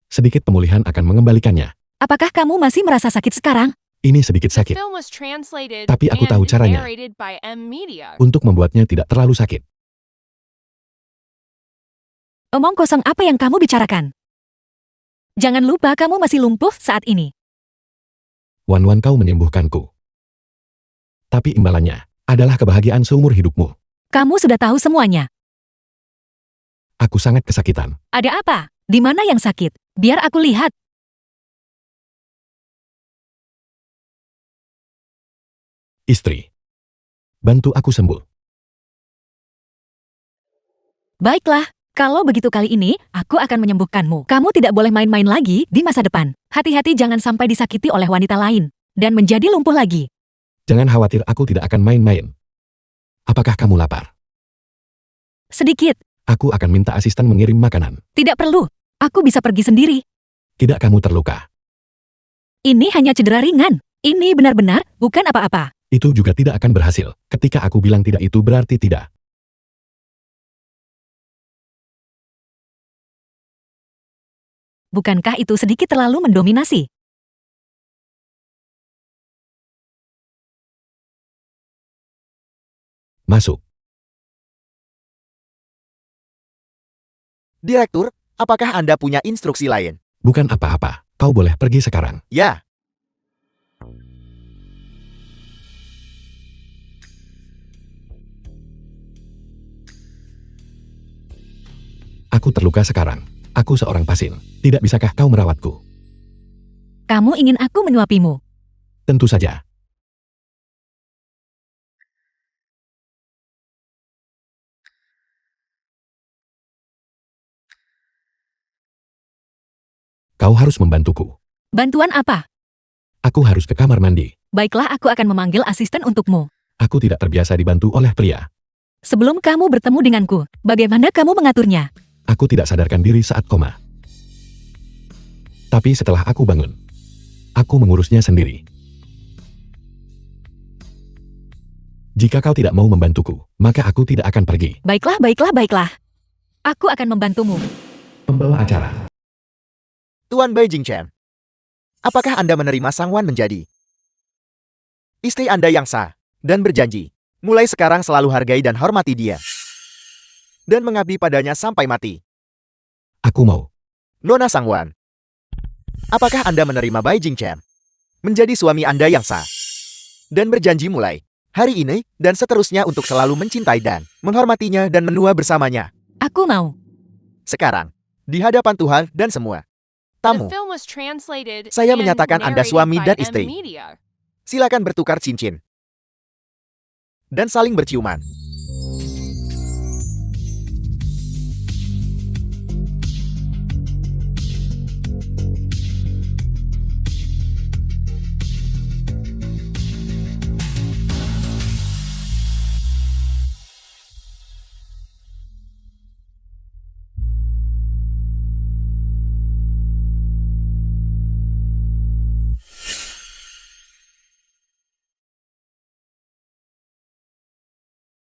Sedikit pemulihan akan mengembalikannya. Apakah kamu masih merasa sakit sekarang? Ini sedikit The sakit. film was translated Tapi aku tahu and caranya. narrated by M Media. Untuk membuatnya tidak terlalu sakit. Omong kosong apa yang kamu bicarakan? Jangan lupa kamu masih lumpuh saat ini. Wan-Wan kau menyembuhkanku. Tapi imbalannya adalah kebahagiaan seumur hidupmu. Kamu sudah tahu semuanya. Aku sangat kesakitan. Ada apa? Di mana yang sakit? Biar aku lihat. Istri. Bantu aku sembuh. Baiklah, kalau begitu kali ini, aku akan menyembuhkanmu. Kamu tidak boleh main-main lagi di masa depan. Hati-hati jangan sampai disakiti oleh wanita lain. Dan menjadi lumpuh lagi. Jangan khawatir, aku tidak akan main-main. Apakah kamu lapar? Sedikit. Aku akan minta asisten mengirim makanan. Tidak perlu. Aku bisa pergi sendiri. Tidak, kamu terluka. Ini hanya cedera ringan. Ini benar-benar bukan apa-apa. Itu juga tidak akan berhasil. Ketika aku bilang tidak, itu berarti tidak. Bukankah itu sedikit terlalu mendominasi? Masuk. Direktur, apakah Anda punya instruksi lain? Bukan apa-apa. Kau boleh pergi sekarang. Ya. Aku terluka sekarang. Aku seorang pasien. Tidak bisakah kau merawatku? Kamu ingin aku menyuapimu? Tentu saja. Kau harus membantuku. Bantuan apa? Aku harus ke kamar mandi. Baiklah, aku akan memanggil asisten untukmu. Aku tidak terbiasa dibantu oleh pria. Sebelum kamu bertemu denganku, bagaimana kamu mengaturnya? Aku tidak sadarkan diri saat koma. Tapi setelah aku bangun, aku mengurusnya sendiri. Jika kau tidak mau membantuku, maka aku tidak akan pergi. Baiklah, baiklah, baiklah. Aku akan membantumu. Pembawa acara. Tuan Bai Jingchen, apakah Anda menerima Sang Wan menjadi istri Anda yang sah dan berjanji mulai sekarang selalu hargai dan hormati dia dan mengabdi padanya sampai mati? Aku mau. Nona Sang Wan, apakah Anda menerima Bai Jingchen menjadi suami Anda yang sah dan berjanji mulai hari ini dan seterusnya untuk selalu mencintai dan menghormatinya dan menua bersamanya? Aku mau. Sekarang, di hadapan Tuhan dan semua tamu, The film was translated saya and menyatakan Anda narrated suami by dan M istri. Media. silakan bertukar cincin dan saling berciuman.